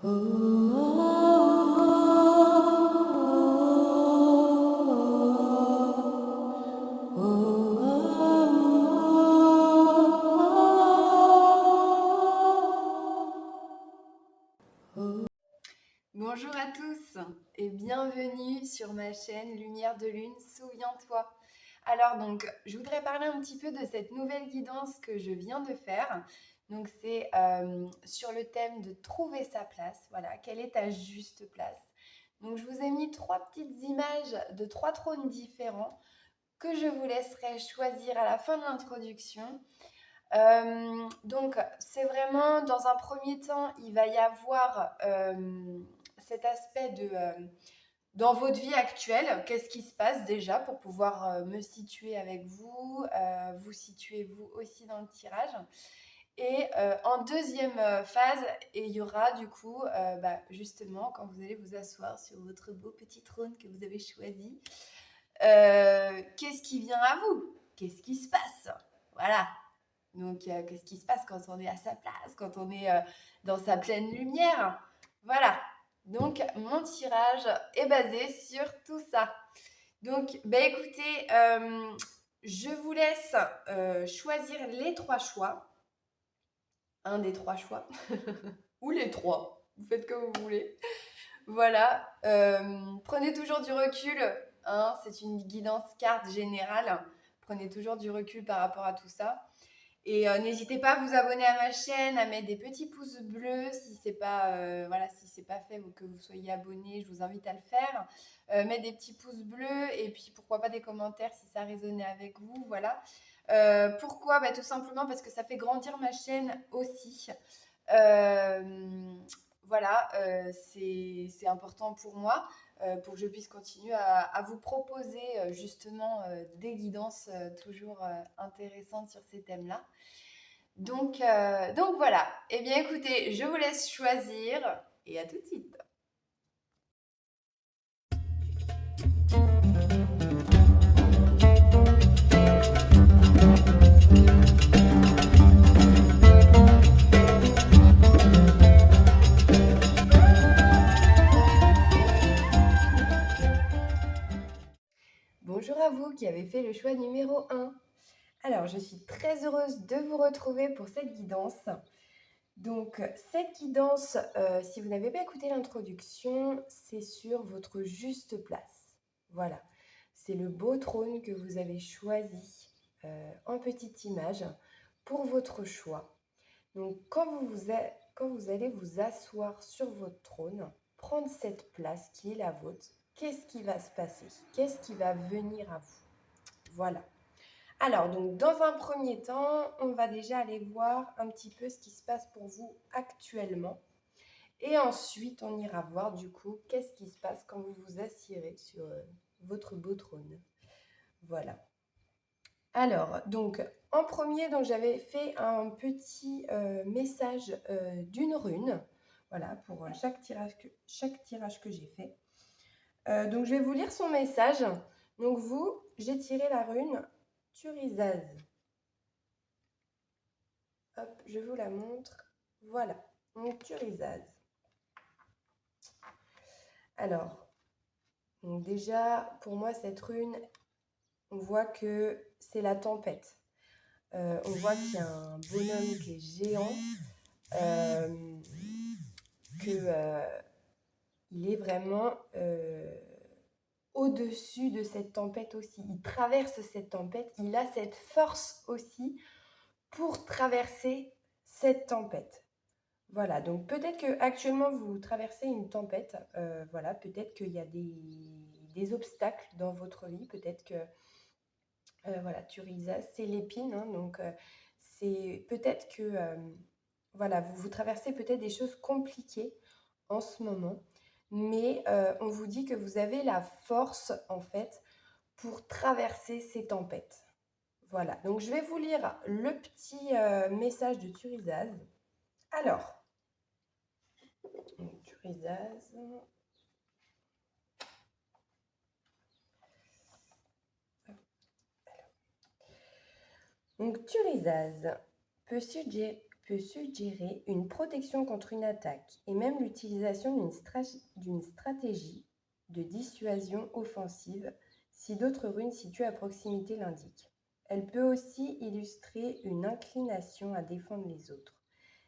Bonjour à tous et bienvenue sur ma chaîne Lumière de Lune, souviens-toi. Alors donc, je voudrais parler un petit peu de cette nouvelle guidance que je viens de faire. Donc c'est sur le thème de trouver sa place, voilà, quelle est ta juste place. Donc je vous ai mis 3 petites images de 3 trônes différents que je vous laisserai choisir à la fin de l'introduction. Donc c'est vraiment, dans un premier temps, il va y avoir cet aspect dans votre vie actuelle, qu'est-ce qui se passe déjà pour pouvoir me situer avec vous, vous situez vous aussi dans le tirage. Et en deuxième phase, il y aura du coup, justement, quand vous allez vous asseoir sur votre beau petit trône que vous avez choisi, qu'est-ce qui vient à vous? Qu'est-ce qui se passe? Voilà. Donc, qu'est-ce qui se passe quand on est à sa place, quand on est dans sa pleine lumière? Voilà. Donc, mon tirage est basé sur tout ça. Donc, écoutez, je vous laisse choisir les 3 choix. Un des 3 choix. Ou les 3. Vous faites comme vous voulez. Voilà. Prenez toujours du recul. Hein, c'est une guidance carte générale. Prenez toujours du recul par rapport à tout ça. Et n'hésitez pas à vous abonner à ma chaîne, à mettre des petits pouces bleus si c'est pas, si c'est pas fait ou que vous soyez abonné, je vous invite à le faire. Mettre des petits pouces bleus et puis pourquoi pas des commentaires si ça résonnait avec vous, voilà. Pourquoi? Tout simplement parce que ça fait grandir ma chaîne aussi. Voilà, c'est important pour moi, pour que je puisse continuer à vous proposer justement des guidances toujours intéressantes sur ces thèmes-là. Donc voilà. Eh bien écoutez, je vous laisse choisir et à tout de suite. Bonjour à vous qui avez fait le choix numéro 1. Alors, je suis très heureuse de vous retrouver pour cette guidance. Donc, cette guidance, si vous n'avez pas écouté l'introduction, c'est sur votre juste place. Voilà, c'est le beau trône que vous avez choisi en petite image pour votre choix. Donc, quand vous allez vous asseoir sur votre trône, prendre cette place qui est la vôtre, qu'est-ce qui va se passer? Qu'est-ce qui va venir à vous? Voilà. Alors, donc, dans un premier temps, on va déjà aller voir un petit peu ce qui se passe pour vous actuellement. Et ensuite, on ira voir du coup qu'est-ce qui se passe quand vous vous assiérez sur votre beau trône. Voilà. Alors, donc, en premier, donc, j'avais fait un petit message d'une rune. Voilà, pour chaque tirage que j'ai fait. Donc, je vais vous lire son message. Donc, j'ai tiré la rune Turizaz. Hop, je vous la montre. Voilà, donc Turizaz. Alors, donc déjà, pour moi, cette rune, on voit que c'est la tempête. On voit qu'il y a un bonhomme qui est géant, qu'il est vraiment au-dessus de cette tempête aussi. Il traverse cette tempête, il a cette force aussi pour traverser cette tempête. Voilà, donc peut-être qu'actuellement vous traversez une tempête, voilà, peut-être qu'il y a des obstacles dans votre vie, peut-être que, voilà, Turiza, c'est l'épine, hein, donc c'est peut-être que, voilà, vous traversez peut-être des choses compliquées en ce moment, mais on vous dit que vous avez la force, en fait, pour traverser ces tempêtes. Voilà, donc je vais vous lire le petit message de Turizaz. Alors, Turizaz. Donc, Turizaz peut peut suggérer une protection contre une attaque et même l'utilisation d'une stratégie de dissuasion offensive si d'autres runes situées à proximité l'indiquent. Elle peut aussi illustrer une inclination à défendre les autres.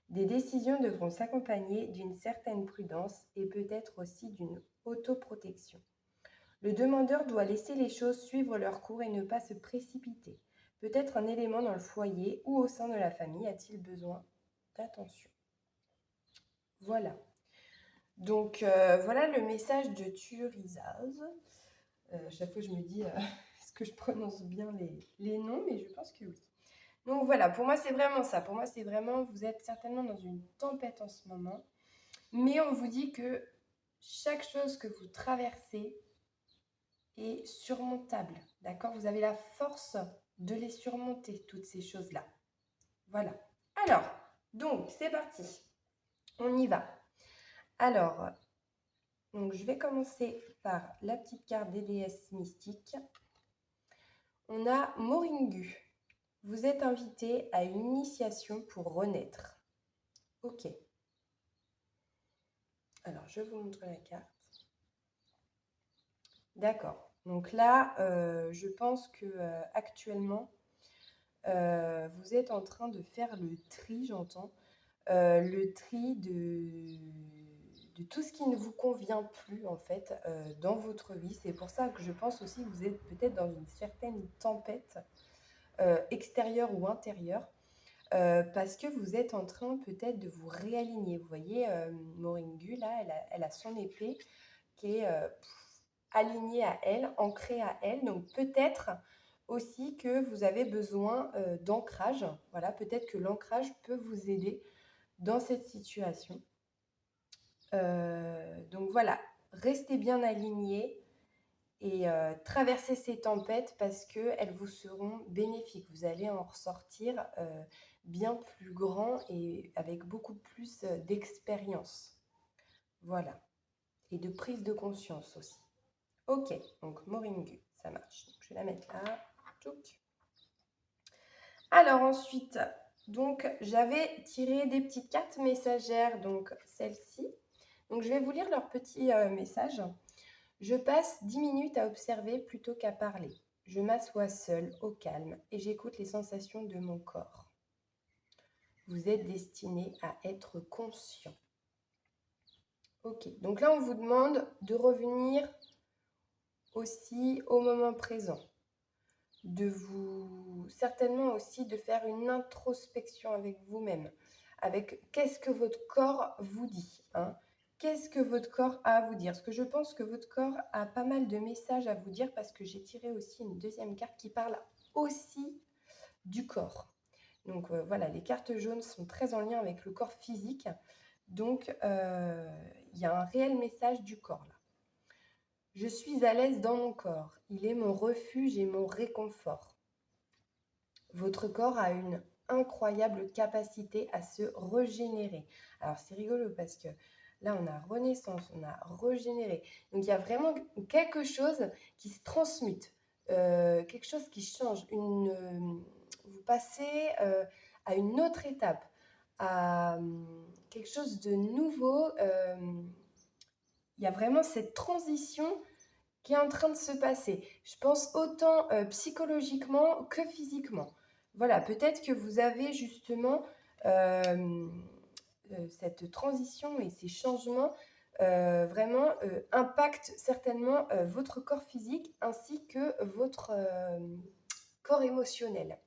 Des décisions devront s'accompagner d'une certaine prudence et peut-être aussi d'une autoprotection. Le demandeur doit laisser les choses suivre leur cours et ne pas se précipiter. Peut-être un élément dans le foyer ou au sein de la famille a-t-il besoin d'attention. Voilà. Donc, voilà le message de Thurisaz. Chaque fois, je me dis, est-ce que je prononce bien les noms? Mais je pense que oui. Donc, voilà, pour moi, c'est vraiment ça. Pour moi, c'est vraiment, vous êtes certainement dans une tempête en ce moment. Mais on vous dit que chaque chose que vous traversez est surmontable. D'accord? Vous avez la force de les surmonter, toutes ces choses-là. Voilà. Alors, donc, c'est parti. On y va. Alors, donc, je vais commencer par la petite carte des déesses mystiques. On a Moringu. Vous êtes invité à une initiation pour renaître. Ok. Alors, je vous montre la carte. D'accord. Donc là, je pense que actuellement, vous êtes en train de faire le tri, j'entends, le tri de tout ce qui ne vous convient plus, en fait, dans votre vie. C'est pour ça que je pense aussi que vous êtes peut-être dans une certaine tempête extérieure ou intérieure, parce que vous êtes en train peut-être de vous réaligner. Vous voyez, Moringu, là, elle a son épée qui est alignée à elle, ancrée à elle. Donc peut-être aussi que vous avez besoin d'ancrage. Voilà, peut-être que l'ancrage peut vous aider dans cette situation. Donc voilà, restez bien alignés et traversez ces tempêtes parce qu'elles vous seront bénéfiques. Vous allez en ressortir bien plus grand et avec beaucoup plus d'expérience. Voilà, et de prise de conscience aussi. Ok, donc Moringu, ça marche. Donc, je vais la mettre là. Tchouk. Alors ensuite, donc j'avais tiré des petites cartes messagères, donc celle-ci. Donc je vais vous lire leur petit message. Je passe 10 minutes à observer plutôt qu'à parler. Je m'assois seule, au calme, et j'écoute les sensations de mon corps. Vous êtes destiné à être conscient. Ok, donc là on vous demande de revenir aussi au moment présent, de vous certainement aussi de faire une introspection avec vous-même, avec qu'est-ce que votre corps vous dit, hein? Qu'est-ce que votre corps a à vous dire? Parce que je pense que votre corps a pas mal de messages à vous dire parce que j'ai tiré aussi une deuxième carte qui parle aussi du corps. Donc voilà, les cartes jaunes sont très en lien avec le corps physique. Donc il y a un réel message du corps là. Je suis à l'aise dans mon corps. Il est mon refuge et mon réconfort. Votre corps a une incroyable capacité à se régénérer. Alors c'est rigolo parce que là on a renaissance, on a régénéré. Donc il y a vraiment quelque chose qui se transmute, quelque chose qui change. Vous passez à une autre étape, à quelque chose de nouveau. Il y a vraiment cette transition qui est en train de se passer. Je pense autant psychologiquement que physiquement. Voilà, peut-être que vous avez justement cette transition et ces changements vraiment impactent certainement votre corps physique ainsi que votre corps émotionnel.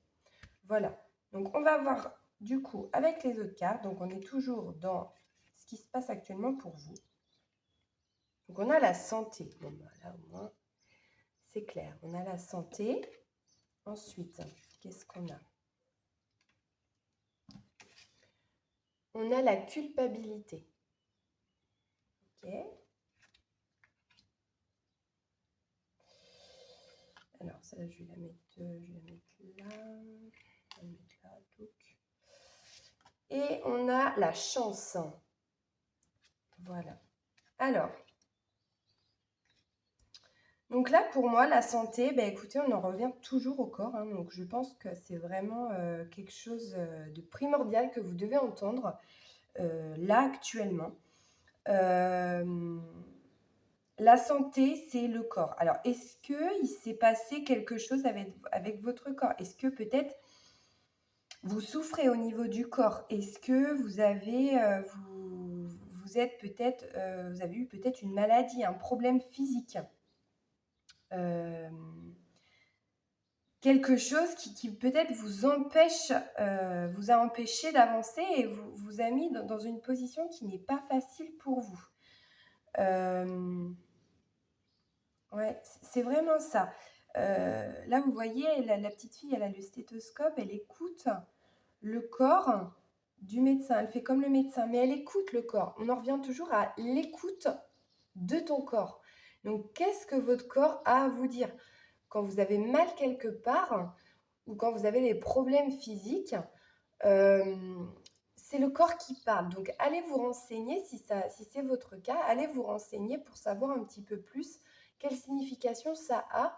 Voilà, donc on va voir du coup avec les autres cartes. Donc on est toujours dans ce qui se passe actuellement pour vous. Donc on a la santé. Bon, bah, là au moins, c'est clair. On a la santé. Ensuite, qu'est-ce qu'on a? On a la culpabilité. Ok. Alors, ça, je vais la mettre là. Je vais la mettre là. Donc. Et on a la chance. Voilà. Alors, Donc là, pour moi, la santé, bah, écoutez, on en revient toujours au corps, hein, donc je pense que c'est vraiment, quelque chose, de primordial que vous devez entendre, là, actuellement. Hem, la santé, c'est le corps. Alors, est-ce qu'il s'est passé quelque chose avec votre corps? Est-ce que peut-être vous souffrez au niveau du corps? Est-ce que vous avez, vous êtes peut-être, vous avez eu peut-être une maladie, un problème physique? Hem, quelque chose qui peut-être vous a empêché d'avancer et vous a mis dans une position qui n'est pas facile pour vous. Hem, ouais, c'est vraiment ça. Là, vous voyez, la petite fille, elle a le stéthoscope, elle écoute le corps du médecin. Elle fait comme le médecin, mais elle écoute le corps. On en revient toujours à l'écoute de ton corps. Donc, qu'est-ce que votre corps a à vous dire? Quand vous avez mal quelque part ou quand vous avez des problèmes physiques, c'est le corps qui parle. Donc, allez vous renseigner, si c'est votre cas, allez vous renseigner pour savoir un petit peu plus quelle signification ça a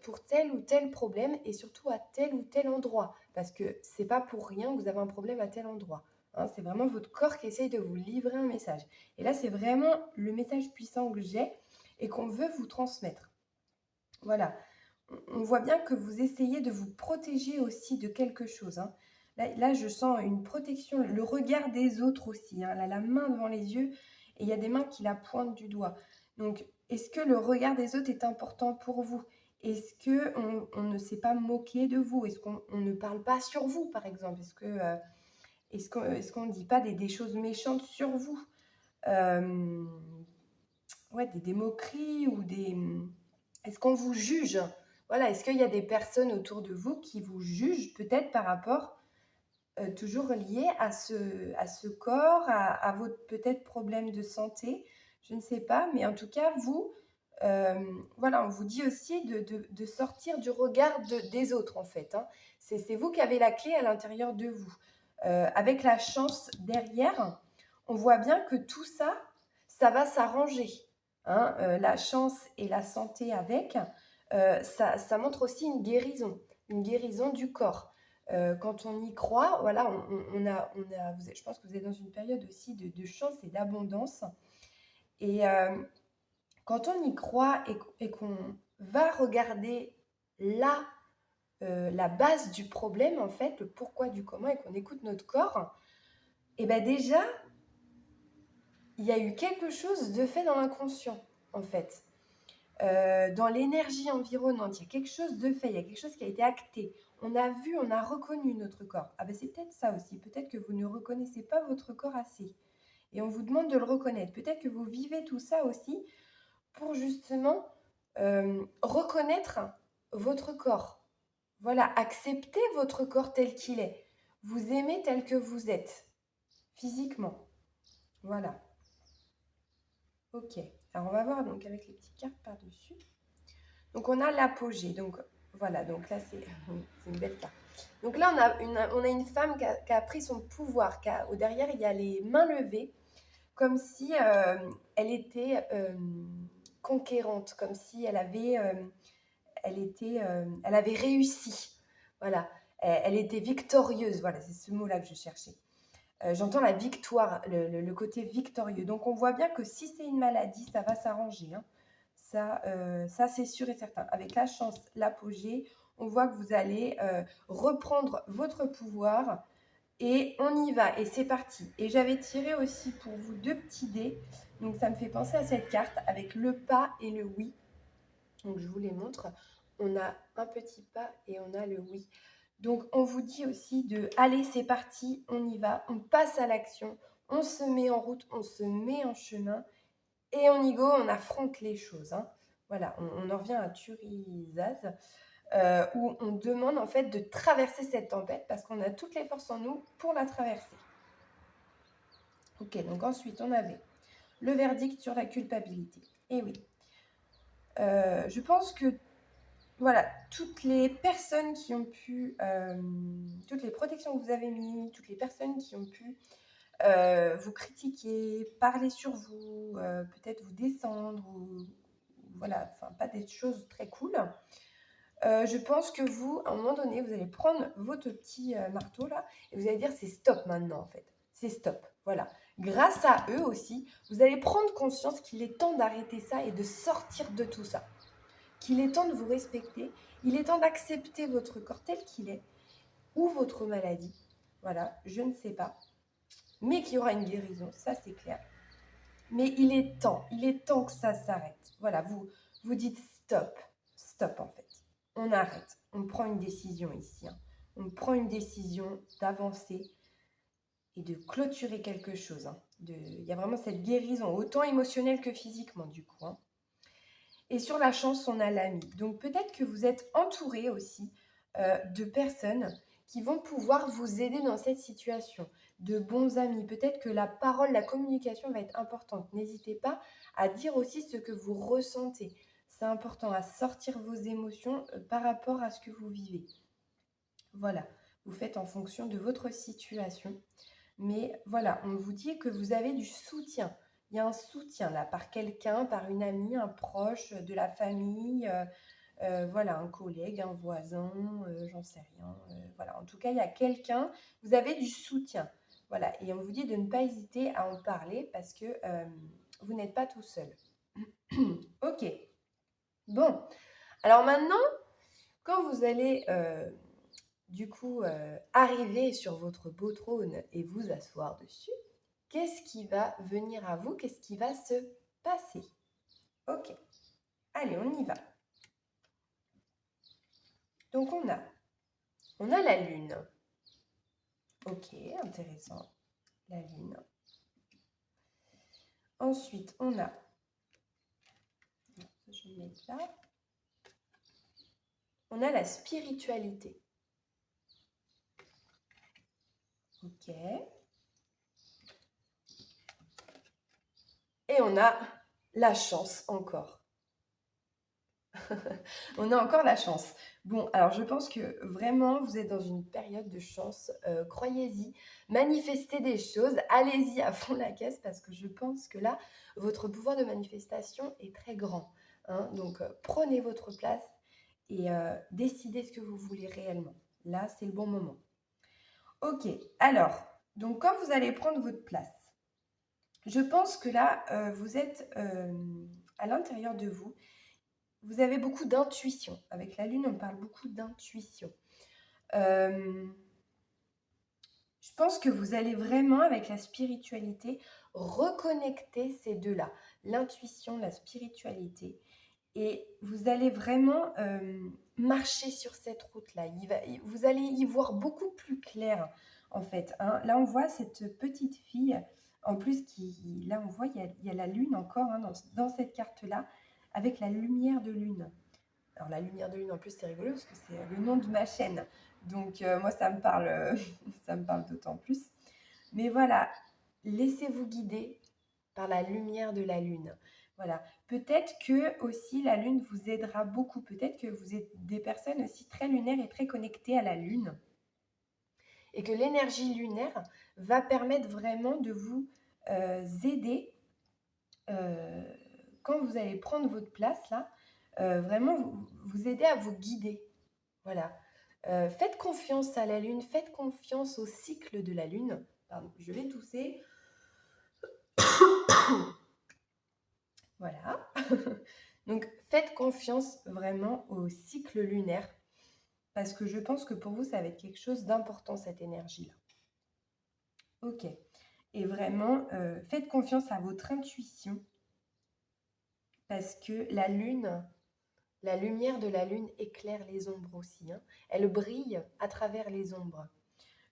pour tel ou tel problème et surtout à tel ou tel endroit. Parce que c'est pas pour rien que vous avez un problème à tel endroit. Hein, c'est vraiment votre corps qui essaye de vous livrer un message. Et là, c'est vraiment le message puissant que j'ai et qu'on veut vous transmettre. Voilà. On voit bien que vous essayez de vous protéger aussi de quelque chose, hein. Là, je sens une protection, le regard des autres aussi, hein. Là, la main devant les yeux et il y a des mains qui la pointent du doigt. Donc, est-ce que le regard des autres est important pour vous? Est-ce qu'on ne s'est pas moqué de vous? Est-ce qu'on ne parle pas sur vous, par exemple? Est-ce qu'on ne dit pas des choses méchantes sur vous? Euh, ouais, des moqueries ou des... Est-ce qu'on vous juge? Voilà, est-ce qu'il y a des personnes autour de vous qui vous jugent peut-être par rapport, toujours lié à ce corps, à votre peut-être problème de santé? Je ne sais pas, mais en tout cas, vous, voilà, on vous dit aussi de sortir du regard des autres, en fait, hein. C'est vous qui avez la clé à l'intérieur de vous. Avec la chance derrière, on voit bien que tout ça, ça va s'arranger, hein. La chance et la santé avec, ça montre aussi une guérison du corps. Quand on y croit, voilà, je pense que vous êtes dans une période aussi de chance et d'abondance. Et quand on y croit et qu'on va regarder là, la base du problème, en fait, le pourquoi du comment, et qu'on écoute notre corps, et bien déjà, il y a eu quelque chose de fait dans l'inconscient, en fait. Dans l'énergie environnante, il y a quelque chose de fait, il y a quelque chose qui a été acté. On a vu, on a reconnu notre corps. Ah ben c'est peut-être ça aussi, peut-être que vous ne reconnaissez pas votre corps assez. Et on vous demande de le reconnaître. Peut-être que vous vivez tout ça aussi pour justement reconnaître votre corps. Voilà, accepter votre corps tel qu'il est. Vous aimez tel que vous êtes, physiquement. Voilà. Ok. Alors on va voir donc avec les petites cartes par-dessus. Donc on a l'apogée. Donc voilà, donc là c'est une belle carte. Donc là on a une femme qui a pris son pouvoir. Au derrière il y a les mains levées, comme si elle était conquérante, comme si elle avait réussi. Voilà, elle était victorieuse. Voilà, c'est ce mot-là que je cherchais. J'entends la victoire, le côté victorieux. Donc on voit bien que si c'est une maladie, ça va s'arranger, hein. Ça c'est sûr et certain. Avec la chance, l'apogée, on voit que vous allez reprendre votre pouvoir et on y va. Et c'est parti. Et j'avais tiré aussi pour vous 2 petits dés. Donc ça me fait penser à cette carte avec le pas et le oui. Donc je vous les montre. On a un petit pas et on a le oui. Donc on vous dit aussi de allez, c'est parti, on y va, on passe à l'action, on se met en route, on se met en chemin et on y go, on affronte les choses, hein. Voilà, on en revient à Thurisaz, où on demande en fait de traverser cette tempête parce qu'on a toutes les forces en nous pour la traverser. Ok, donc ensuite on avait le verdict sur la culpabilité. Et oui, je pense que voilà, toutes les personnes qui ont pu, toutes les protections que vous avez mises, toutes les personnes qui ont pu vous critiquer, parler sur vous, peut-être vous descendre ou voilà, enfin pas des choses très cool. Je pense que vous, à un moment donné, vous allez prendre votre petit marteau là et vous allez dire c'est stop maintenant en fait. C'est stop. Voilà. Grâce à eux aussi, vous allez prendre conscience qu'il est temps d'arrêter ça et de sortir de tout ça. Qu'il est temps de vous respecter. Il est temps d'accepter votre corps tel qu'il est ou votre maladie. Voilà, je ne sais pas. Mais qu'il y aura une guérison, ça c'est clair. Mais il est temps que ça s'arrête. Voilà, vous dites stop, stop en fait. On arrête, on prend une décision ici. Hein. On prend une décision d'avancer et de clôturer quelque chose. Hein. Il y a vraiment cette guérison, autant émotionnelle que physiquement du coup. Hein. Et sur la chance, on a l'ami. Donc peut-être que vous êtes entouré aussi de personnes qui vont pouvoir vous aider dans cette situation, de bons amis. Peut-être que la parole, la communication va être importante. N'hésitez pas à dire aussi ce que vous ressentez. C'est important à sortir vos émotions par rapport à ce que vous vivez. Voilà, vous faites en fonction de votre situation. Mais voilà, on vous dit que vous avez du soutien. Il y a un soutien là, par quelqu'un, par une amie, un proche, de la famille, voilà, un collègue, un voisin, j'en sais rien. Voilà, en tout cas, il y a quelqu'un, vous avez du soutien. Voilà, et on vous dit de ne pas hésiter à en parler parce que vous n'êtes pas tout seul. Ok, bon. Alors maintenant, quand vous allez du coup arriver sur votre beau trône et vous asseoir dessus, qu'est-ce qui va venir à vous? Qu'est-ce qui va se passer? Ok, allez, on y va. Donc on a la lune. Ok, intéressant. La lune. Ensuite, on a... Je vais mettre là. On a la spiritualité. Ok. Et on a la chance encore. On a encore la chance. Bon, alors je pense que vraiment, vous êtes dans une période de chance. Croyez-y, manifestez des choses, allez-y à fond la caisse parce que je pense que là, votre pouvoir de manifestation est très grand. Hein. Donc, prenez votre place et décidez ce que vous voulez réellement. Là, c'est le bon moment. Ok, alors, donc quand vous allez prendre votre place, je pense que là, vous êtes à l'intérieur de vous. Vous avez beaucoup d'intuition. Avec la lune, on parle beaucoup d'intuition. Je pense que vous allez vraiment, avec la spiritualité, reconnecter ces deux-là. L'intuition, la spiritualité. Et vous allez vraiment marcher sur cette route-là. Vous allez y voir beaucoup plus clair, en fait. Hein. Là, on voit cette petite fille, en plus, là, on voit, il y a la lune encore hein, dans cette carte-là, avec la lumière de lune. Alors, la lumière de lune, en plus, c'est rigolo parce que c'est le nom de ma chaîne. Donc, moi, ça me parle, ça me parle d'autant plus. Mais voilà, laissez-vous guider par la lumière de la lune. Voilà. Peut-être que aussi la lune vous aidera beaucoup. Peut-être que vous êtes des personnes aussi très lunaires et très connectées à la lune. Et que l'énergie lunaire va permettre vraiment de vous aider quand vous allez prendre votre place là. Vraiment vous aider à vous guider. Voilà. Faites confiance à la lune, faites confiance au cycle de la lune. Pardon, je vais tousser. Voilà. Donc, faites confiance vraiment au cycle lunaire parce que je pense que pour vous, ça va être quelque chose d'important, cette énergie-là. Ok. Et vraiment, faites confiance à votre intuition parce que la lune, la lumière de la lune éclaire les ombres aussi. Hein. Elle brille à travers les ombres.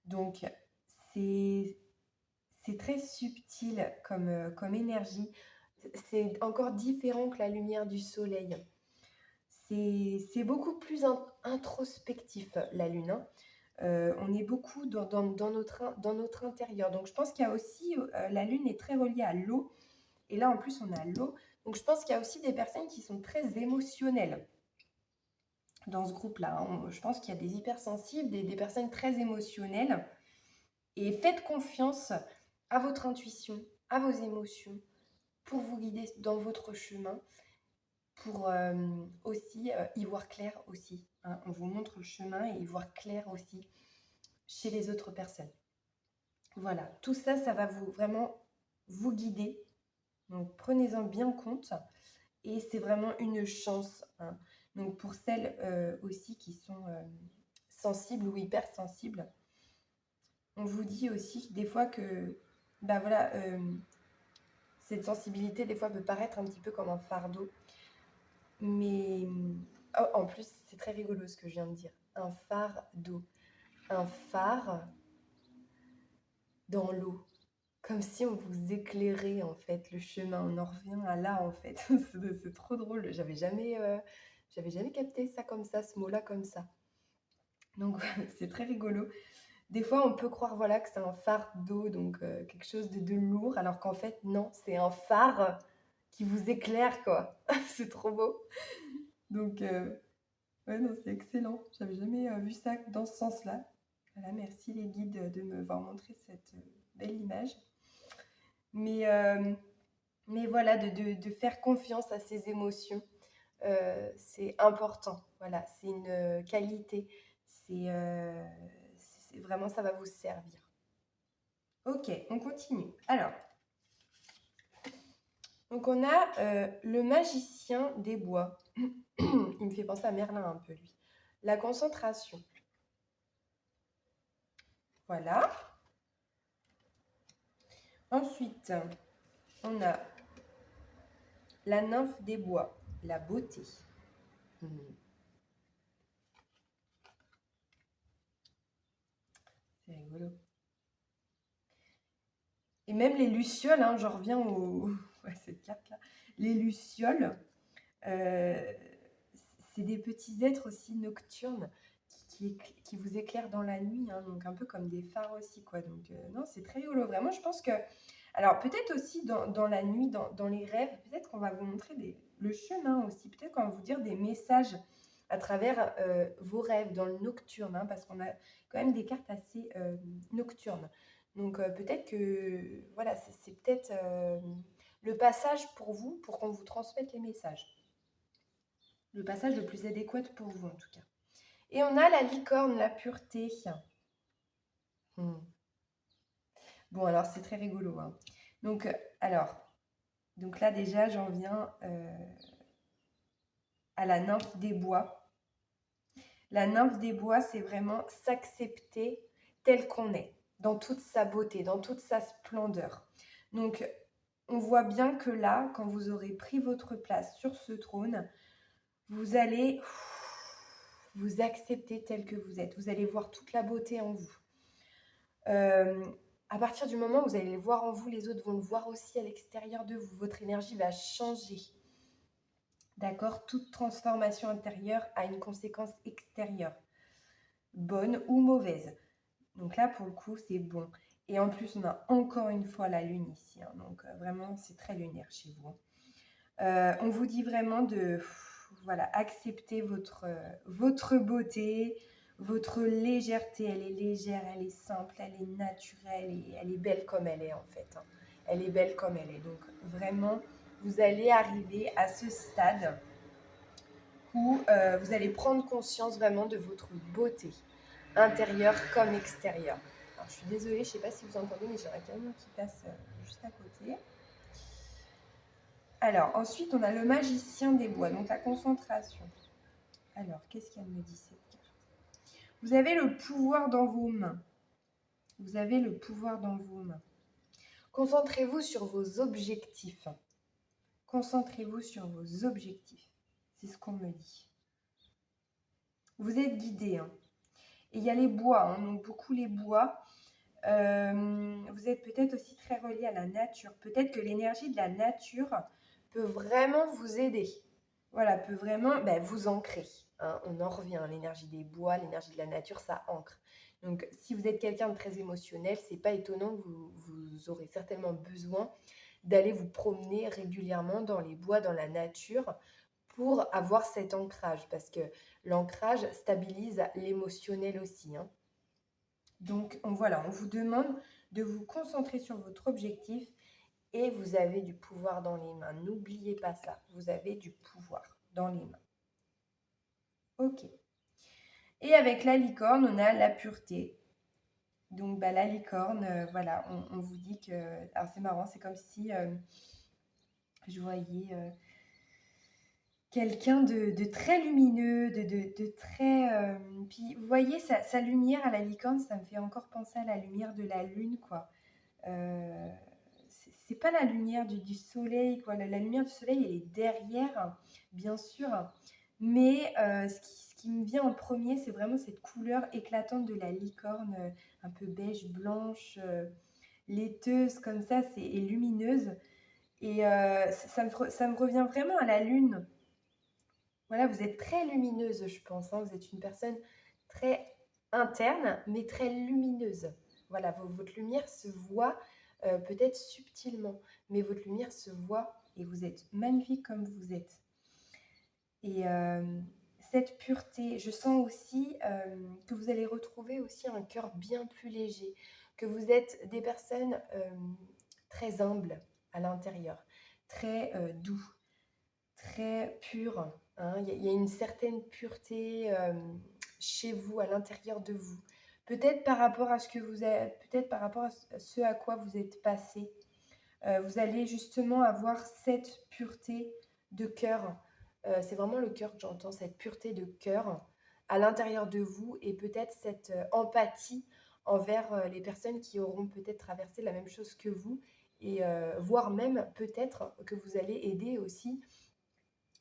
Donc, c'est très subtil comme énergie. C'est encore différent que la lumière du soleil. C'est beaucoup plus introspectif, la lune. Hein. On est beaucoup dans notre intérieur. Donc, je pense qu'il y a aussi, la lune est très reliée à l'eau. Et là, en plus, on a l'eau. Donc, je pense qu'il y a aussi des personnes qui sont très émotionnelles dans ce groupe-là. Hein. Je pense qu'il y a des hypersensibles, des personnes très émotionnelles. Et faites confiance à votre intuition, à vos émotions, pour vous guider dans votre chemin. pour aussi y voir clair aussi, hein. On vous montre le chemin et y voir clair aussi chez les autres personnes. Voilà, tout ça, ça va vraiment vous guider. Donc prenez-en bien compte et c'est vraiment une chance, hein. Donc pour celles aussi qui sont sensibles ou hypersensibles, on vous dit aussi des fois que bah voilà, cette sensibilité des fois peut paraître un petit peu comme un fardeau. Mais oh, en plus, c'est très rigolo ce que je viens de dire. Un phare d'eau. Un phare dans l'eau. Comme si on vous éclairait en fait le chemin. On en revient à là en fait. C'est trop drôle. J'avais jamais capté ça comme ça, ce mot-là comme ça. Donc c'est très rigolo. Des fois, on peut croire voilà que c'est un phare d'eau, donc quelque chose de lourd, alors qu'en fait non, c'est un phare qui vous éclaire quoi. C'est trop beau. Donc ouais, non, c'est excellent. J'avais jamais vu ça dans ce sens-là. Voilà, merci les guides de me voir montrer cette belle image. Mais, euh, mais voilà, de faire confiance à ses émotions, c'est important. Voilà, c'est une qualité. Vraiment, ça va vous servir. Ok, on continue. Alors, donc on a le magicien des bois. Il me fait penser à Merlin un peu, lui. La concentration. Voilà. Ensuite, on a la nymphe des bois, la beauté. C'est rigolo. Et même les lucioles, hein, j'en reviens à cette carte-là. Les lucioles, euh, c'est des petits êtres aussi nocturnes qui vous éclairent dans la nuit, hein, donc un peu comme des phares aussi, quoi. Donc non, c'est très rigolo. Vraiment, je pense que... Alors peut-être aussi dans la nuit, dans les rêves, peut-être qu'on va vous montrer le chemin aussi. Peut-être qu'on va vous dire des messages à travers vos rêves dans le nocturne, hein, parce qu'on a quand même des cartes assez nocturnes. Donc peut-être que voilà, c'est peut-être le passage pour vous, pour qu'on vous transmette les messages. Le passage le plus adéquat pour vous en tout cas. Et on a la licorne, la pureté. Bon, alors c'est très rigolo, hein. Donc, donc là déjà, j'en viens à la nymphe des bois. La nymphe des bois, c'est vraiment s'accepter tel qu'on est, dans toute sa beauté, dans toute sa splendeur. Donc, on voit bien que là, quand vous aurez pris votre place sur ce trône, vous allez vous accepter tel que vous êtes. Vous allez voir toute la beauté en vous. À partir du moment où vous allez le voir en vous, les autres vont le voir aussi à l'extérieur de vous. Votre énergie va changer. D'accord? Toute transformation intérieure a une conséquence extérieure, bonne ou mauvaise. Donc là, pour le coup, c'est bon. Et en plus, on a encore une fois la lune ici, hein. Donc vraiment, c'est très lunaire chez vous. On vous dit vraiment de voilà, accepter votre beauté, votre légèreté. Elle est légère, elle est simple, elle est naturelle et elle est belle comme elle est en fait, hein. Elle est belle comme elle est. Donc vraiment, vous allez arriver à ce stade où vous allez prendre conscience vraiment de votre beauté, intérieure comme extérieure. Alors, je suis désolée, je ne sais pas si vous entendez, mais j'ai un camion qui passe juste à côté. Alors, ensuite, on a le magicien des bois, donc la concentration. Alors, qu'est-ce qu'elle me dit cette carte? Vous avez le pouvoir dans vos mains. Vous avez le pouvoir dans vos mains. Concentrez-vous sur vos objectifs. Concentrez-vous sur vos objectifs. C'est ce qu'on me dit. Vous êtes guidé, hein. Et il y a les bois, hein, donc beaucoup les bois. Vous êtes peut-être aussi très relié à la nature. Peut-être que l'énergie de la nature peut vraiment vous aider. Voilà, peut vraiment vous ancrer, hein. On en revient, l'énergie des bois, l'énergie de la nature, ça ancre. Donc, si vous êtes quelqu'un de très émotionnel, c'est pas étonnant que vous aurez certainement besoin d'aller vous promener régulièrement dans les bois, dans la nature, pour avoir cet ancrage, parce que l'ancrage stabilise l'émotionnel aussi, hein. Donc, voilà, on vous demande de vous concentrer sur votre objectif et vous avez du pouvoir dans les mains. N'oubliez pas ça, vous avez du pouvoir dans les mains. Ok. Et avec la licorne, on a la pureté. Donc la licorne, voilà, on vous dit que... Alors c'est marrant, c'est comme si je voyais quelqu'un de très lumineux, de très... Puis vous voyez, sa lumière à la licorne, ça me fait encore penser à la lumière de la lune, quoi. C'est pas la lumière du soleil, quoi. La lumière du soleil, elle est derrière, bien sûr. Mais ce qui me vient en premier, c'est vraiment cette couleur éclatante de la licorne, un peu beige, blanche, laiteuse, comme ça, et lumineuse. Et ça me revient vraiment à la lune. Voilà, vous êtes très lumineuse, je pense, hein. Vous êtes une personne très interne, mais très lumineuse. Voilà, votre lumière se voit peut-être subtilement, mais votre lumière se voit et vous êtes magnifique comme vous êtes. Et cette pureté, je sens aussi que vous allez retrouver aussi un cœur bien plus léger, que vous êtes des personnes très humbles à l'intérieur, très doux, très pures, hein. Il y a une certaine pureté chez vous, à l'intérieur de vous. Peut-être par rapport à ce que vous avez, peut-être par rapport à ce à quoi vous êtes passé. Vous allez justement avoir cette pureté de cœur. C'est vraiment le cœur que j'entends, cette pureté de cœur à l'intérieur de vous et peut-être cette empathie envers les personnes qui auront peut-être traversé la même chose que vous et voire même peut-être que vous allez aider aussi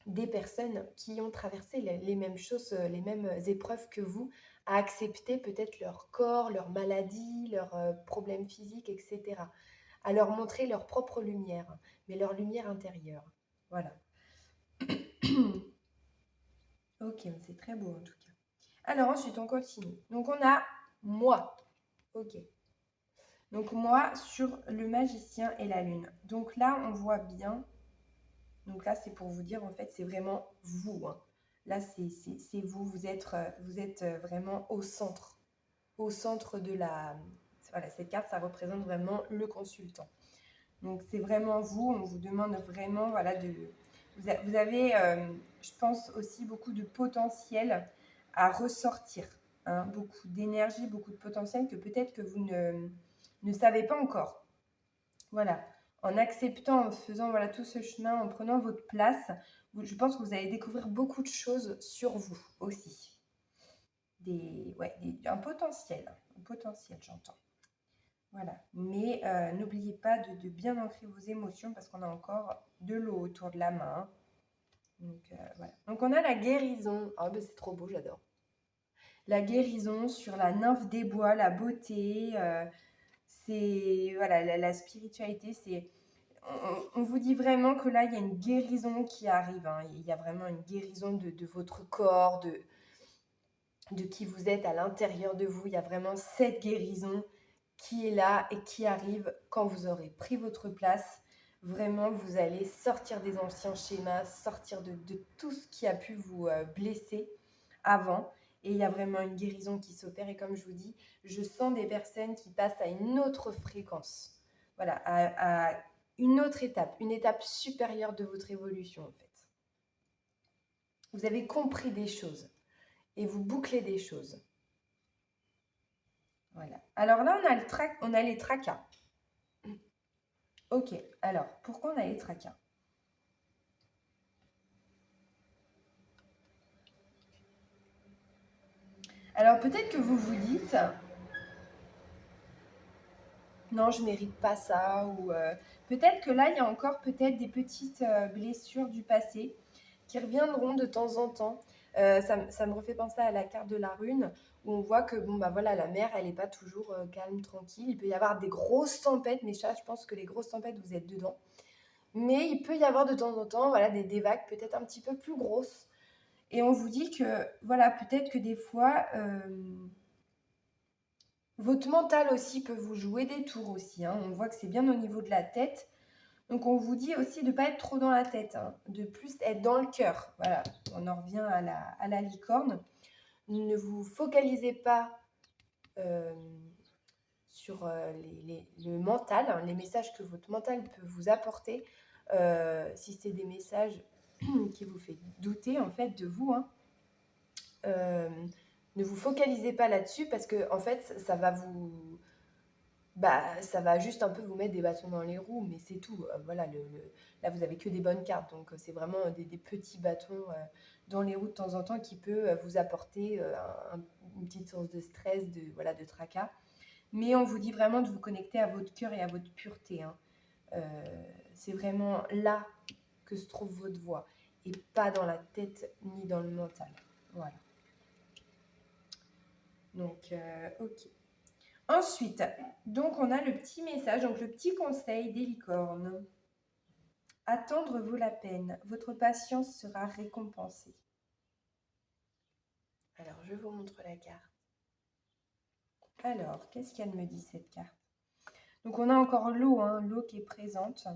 des personnes qui ont traversé les mêmes choses, les mêmes épreuves que vous, à accepter peut-être leur corps, leur maladie, leurs problèmes physiques, etc. À leur montrer leur propre lumière, mais leur lumière intérieure. Voilà. Ok, c'est très beau en tout cas. Alors ensuite, on continue. Donc on a moi. Ok. Donc moi sur le magicien et la lune. Donc là, on voit bien. Donc là, c'est pour vous dire, en fait, c'est vraiment vous, hein. Là, c'est vous. Vous êtes vraiment au centre de la... Voilà, cette carte, ça représente vraiment le consultant. Donc, c'est vraiment vous. On vous demande vraiment, voilà, vous avez, je pense, aussi beaucoup de potentiel à ressortir, hein, beaucoup d'énergie, beaucoup de potentiel que peut-être que vous ne savez pas encore. Voilà. En acceptant, en faisant voilà, tout ce chemin, en prenant votre place, je pense que vous allez découvrir beaucoup de choses sur vous aussi. Un potentiel, j'entends. Voilà. Mais n'oubliez pas de bien ancrer vos émotions parce qu'on a encore de l'eau autour de la main. Donc, voilà. Donc, on a la guérison. Ah, ben c'est trop beau, j'adore. La guérison sur la nymphe des bois, la beauté, c'est voilà, la spiritualité, c'est... On vous dit vraiment que là, il y a une guérison qui arrive, hein. Il y a vraiment une guérison de votre corps, de qui vous êtes à l'intérieur de vous. Il y a vraiment cette guérison qui est là et qui arrive quand vous aurez pris votre place. Vraiment, vous allez sortir des anciens schémas, sortir de tout ce qui a pu vous blesser avant. Et il y a vraiment une guérison qui s'opère. Et comme je vous dis, je sens des personnes qui passent à une autre fréquence. Voilà, à une autre étape, une étape supérieure de votre évolution en fait. Vous avez compris des choses et vous bouclez des choses. Voilà. Alors là, on a les tracas. Ok, alors, pourquoi on a les tracas? Alors, peut-être que vous vous dites, non, je ne mérite pas ça, ou peut-être que là, il y a encore peut-être des petites blessures du passé qui reviendront de temps en temps. Ça me refait penser à la carte de la rune, où on voit que bon, bah, voilà, la mer, elle n'est pas toujours calme, tranquille. Il peut y avoir des grosses tempêtes, mais ça, je pense que les grosses tempêtes, vous êtes dedans. Mais il peut y avoir de temps en temps voilà, des vagues peut-être un petit peu plus grosses. Et on vous dit que, voilà, peut-être que des fois, votre mental aussi peut vous jouer des tours aussi, hein. On voit que c'est bien au niveau de la tête. Donc, on vous dit aussi de ne pas être trop dans la tête, hein, de plus être dans le cœur. Voilà, on en revient à la licorne. Ne vous focalisez pas sur le mental, hein, les messages que votre mental peut vous apporter. Si c'est des messages qui vous fait douter en fait de vous, hein, ne vous focalisez pas là-dessus parce que en fait ça va vous ça va juste un peu vous mettre des bâtons dans les roues, mais c'est tout. Voilà, là vous avez que des bonnes cartes, donc c'est vraiment des petits bâtons dans les roues de temps en temps qui peut vous apporter une petite source de stress, voilà, de tracas. Mais on vous dit vraiment de vous connecter à votre cœur et à votre pureté, hein. C'est vraiment là que se trouve votre voix et pas dans la tête ni dans le mental. Voilà. Donc, ok. Ensuite, donc on a le petit message, donc le petit conseil des licornes. Attendre vaut la peine, votre patience sera récompensée. Alors, je vous montre la carte. Alors, qu'est-ce qu'elle me dit cette carte? Donc on a encore l'eau, hein, l'eau qui est présente.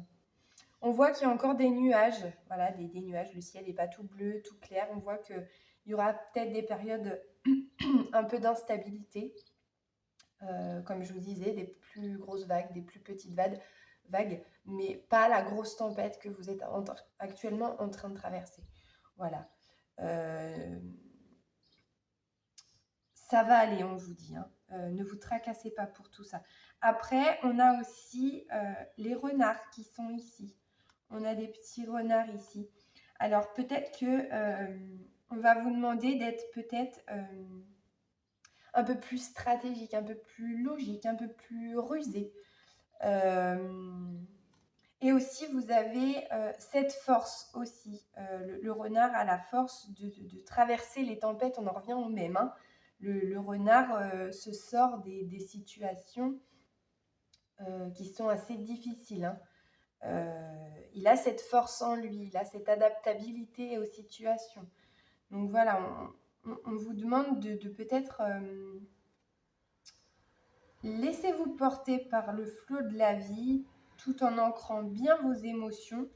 On voit qu'il y a encore des nuages, voilà, des nuages, le ciel n'est pas tout bleu, tout clair. On voit qu'il y aura peut-être des périodes un peu d'instabilité. Comme je vous disais, des plus grosses vagues, des plus petites vagues, mais pas la grosse tempête que vous êtes actuellement en train de traverser. Voilà. Ça va aller, on vous dit, hein. Ne vous tracassez pas pour tout ça. Après, on a aussi les renards qui sont ici. On a des petits renards ici. Alors, peut-être que on va vous demander d'être peut-être un peu plus stratégique, un peu plus logique, un peu plus rusé. Et aussi, vous avez cette force aussi. Le renard a la force de traverser les tempêtes. On en revient au même, hein. Le renard se sort des situations qui sont assez difficiles, hein. Il a cette force en lui, il a cette adaptabilité aux situations. Donc voilà, on vous demande de peut-être laissez-vous porter par le flot de la vie tout en ancrant bien vos émotions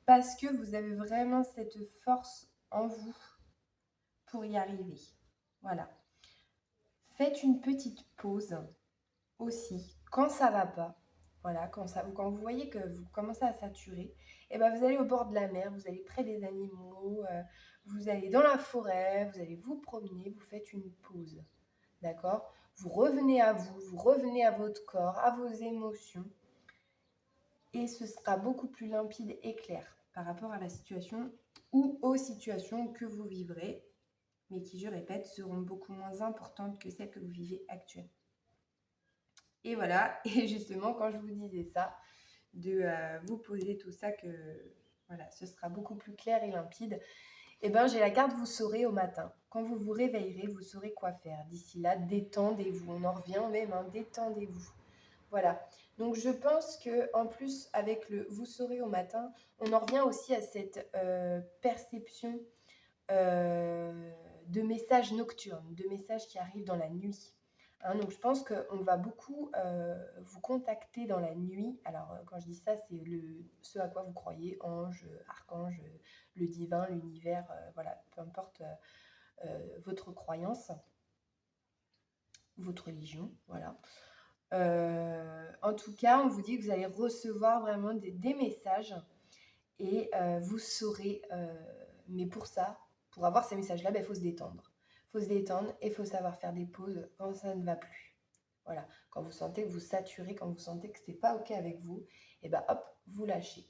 parce que vous avez vraiment cette force en vous pour y arriver. Voilà. Faites une petite pause aussi quand ça va pas. Voilà, quand vous voyez que vous commencez à saturer, et ben vous allez au bord de la mer, vous allez près des animaux, vous allez dans la forêt, vous allez vous promener, vous faites une pause. D'accord? Vous revenez à vous revenez à votre corps, à vos émotions, et ce sera beaucoup plus limpide et clair par rapport à la situation ou aux situations que vous vivrez, mais qui, je répète, seront beaucoup moins importantes que celles que vous vivez actuellement. Et voilà, et justement, quand je vous disais ça, de vous poser tout ça, que voilà, ce sera beaucoup plus clair et limpide, et bien j'ai la carte vous saurez au matin. Quand vous vous réveillerez, vous saurez quoi faire. D'ici là, détendez-vous. On en revient même, hein, détendez-vous. Voilà. Donc je pense qu'en plus, avec le vous saurez au matin, on en revient aussi à cette perception de messages nocturnes, de messages qui arrivent dans la nuit. Hein, donc je pense qu'on va beaucoup vous contacter dans la nuit. Alors quand je dis ça, c'est ce à quoi vous croyez, ange, archange, le divin, l'univers, voilà, peu importe votre croyance, votre religion, voilà. En tout cas, on vous dit que vous allez recevoir vraiment des messages et vous saurez, mais pour ça, pour avoir ces messages-là, il faut se détendre. Il faut se détendre et il faut savoir faire des pauses quand ça ne va plus. Voilà, quand vous sentez que vous saturez, quand vous sentez que c'est pas OK avec vous, et ben hop, vous lâchez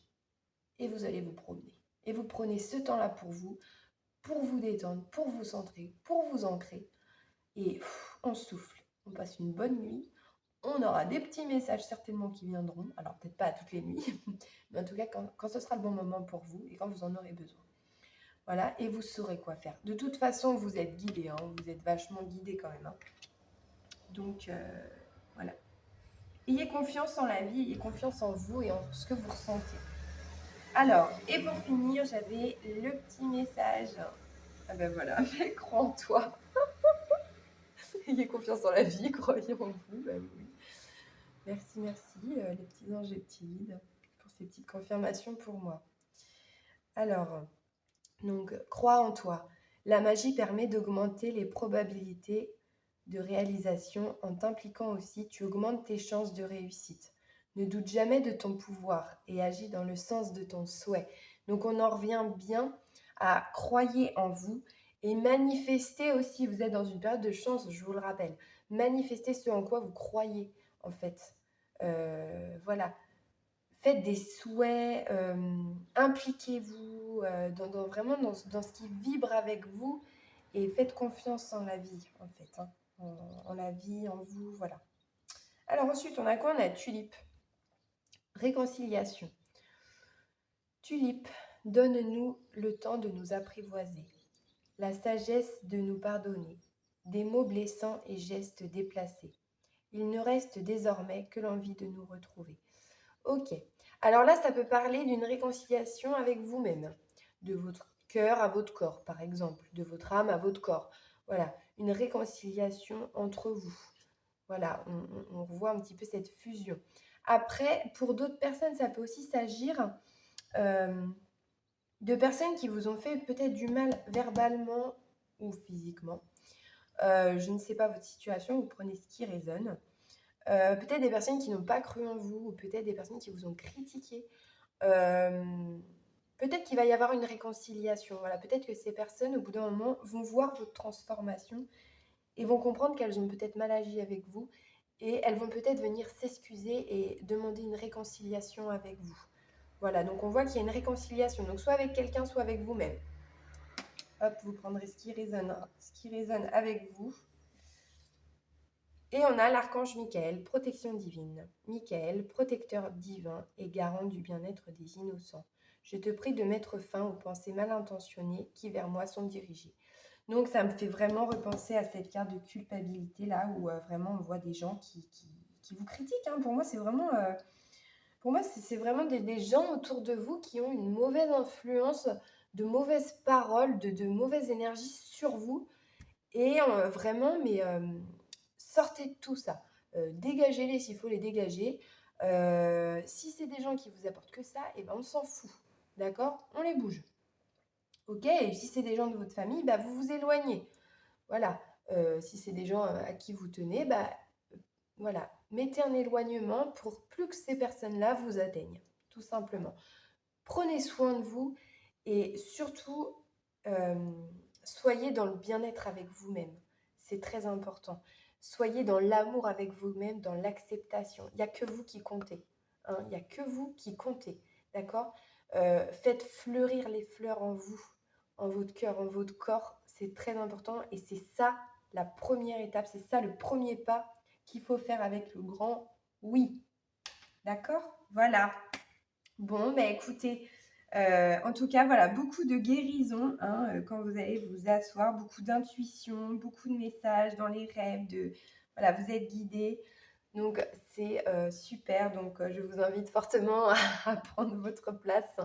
et vous allez vous promener. Et vous prenez ce temps-là pour vous détendre, pour vous centrer, pour vous ancrer. Et on souffle, on passe une bonne nuit. On aura des petits messages certainement qui viendront. Alors peut-être pas à toutes les nuits, mais en tout cas quand ce sera le bon moment pour vous et quand vous en aurez besoin. Voilà, et vous saurez quoi faire. De toute façon, vous êtes guidé, hein, vous êtes vachement guidé quand même, hein. Donc voilà. Ayez confiance en la vie, ayez confiance en vous et en ce que vous ressentez. Alors, et pour finir, j'avais le petit message. Ah ben voilà, crois en toi. Ayez confiance en la vie, croyez en vous. Ben oui. Merci, les petits anges et petits guides, pour ces petites confirmations pour moi. Alors, donc, crois en toi. La magie permet d'augmenter les probabilités de réalisation en t'impliquant aussi, tu augmentes tes chances de réussite. Ne doute jamais de ton pouvoir et agis dans le sens de ton souhait. Donc on en revient bien à croyer en vous et manifester aussi. Vous êtes dans une période de chance, je vous le rappelle. Manifestez ce en quoi vous croyez, en fait. Voilà. Faites des souhaits, impliquez-vous vraiment dans ce qui vibre avec vous et faites confiance en la vie, en fait, hein, en la vie, en vous, voilà. Alors ensuite, on a quoi? On a tulipe. Réconciliation. Tulipe, donne-nous le temps de nous apprivoiser, la sagesse de nous pardonner, des mots blessants et gestes déplacés. Il ne reste désormais que l'envie de nous retrouver. Ok. Alors là, ça peut parler d'une réconciliation avec vous-même, de votre cœur à votre corps, par exemple, de votre âme à votre corps. Voilà, une réconciliation entre vous. Voilà, on revoit un petit peu cette fusion. Après, pour d'autres personnes, ça peut aussi s'agir de personnes qui vous ont fait peut-être du mal verbalement ou physiquement. Je ne sais pas votre situation, vous prenez ce qui résonne. Peut-être des personnes qui n'ont pas cru en vous, ou peut-être des personnes qui vous ont critiqué. Peut-être qu'il va y avoir une réconciliation. Voilà, peut-être que ces personnes, au bout d'un moment, vont voir votre transformation et vont comprendre qu'elles ont peut-être mal agi avec vous et elles vont peut-être venir s'excuser et demander une réconciliation avec vous. Voilà, donc on voit qu'il y a une réconciliation, donc soit avec quelqu'un, soit avec vous-même. Hop, vous prendrez ce qui résonne avec vous. Et on a l'archange Michael, protection divine. Michael, protecteur divin et garant du bien-être des innocents. Je te prie de mettre fin aux pensées mal intentionnées qui vers moi sont dirigées. Donc ça me fait vraiment repenser à cette carte de culpabilité là où vraiment on voit des gens qui vous critiquent, hein. Pour moi, c'est vraiment, c'est vraiment des gens autour de vous qui ont une mauvaise influence, de mauvaises paroles, de mauvaises énergies sur vous. Et vraiment, mais sortez de tout ça. Dégagez-les s'il faut les dégager. Si c'est des gens qui vous apportent que ça, et ben on s'en fout. D'accord? On les bouge. Ok? Et si c'est des gens de votre famille, bah, vous vous éloignez. Voilà. Si c'est des gens à qui vous tenez, bah, voilà. Mettez un éloignement pour plus que ces personnes-là vous atteignent. Tout simplement. Prenez soin de vous et surtout, soyez dans le bien-être avec vous-même. C'est très important. Soyez dans l'amour avec vous-même, dans l'acceptation. Il n'y a que vous qui comptez, hein. Il n'y a que vous qui comptez, d'accord? Faites fleurir les fleurs en vous, en votre cœur, en votre corps. C'est très important et c'est ça la première étape, c'est ça le premier pas qu'il faut faire avec le grand oui. D'accord? Voilà. Bon, bah écoutez, en tout cas, voilà, beaucoup de guérison, hein, quand vous allez vous asseoir, beaucoup d'intuition, beaucoup de messages dans les rêves, voilà, vous êtes guidés. Donc, c'est super. Donc, je vous invite fortement à prendre votre place.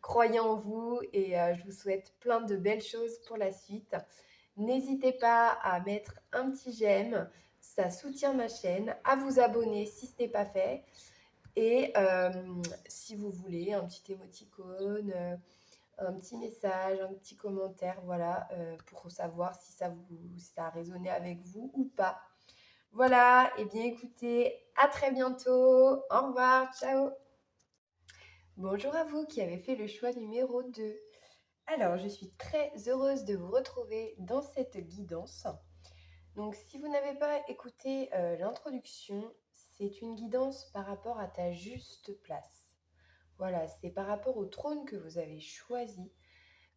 Croyez en vous et je vous souhaite plein de belles choses pour la suite. N'hésitez pas à mettre un petit j'aime, ça soutient ma chaîne, à vous abonner si ce n'est pas fait. Et si vous voulez, un petit émoticône, un petit message, un petit commentaire, voilà, pour savoir si ça a résonné avec vous ou pas. Voilà, et bien écoutez, à très bientôt. Au revoir, ciao. Bonjour à vous qui avez fait le choix numéro 2. Alors, je suis très heureuse de vous retrouver dans cette guidance. Donc, si vous n'avez pas écouté l'introduction, c'est une guidance par rapport à ta juste place. Voilà, c'est par rapport au trône que vous avez choisi.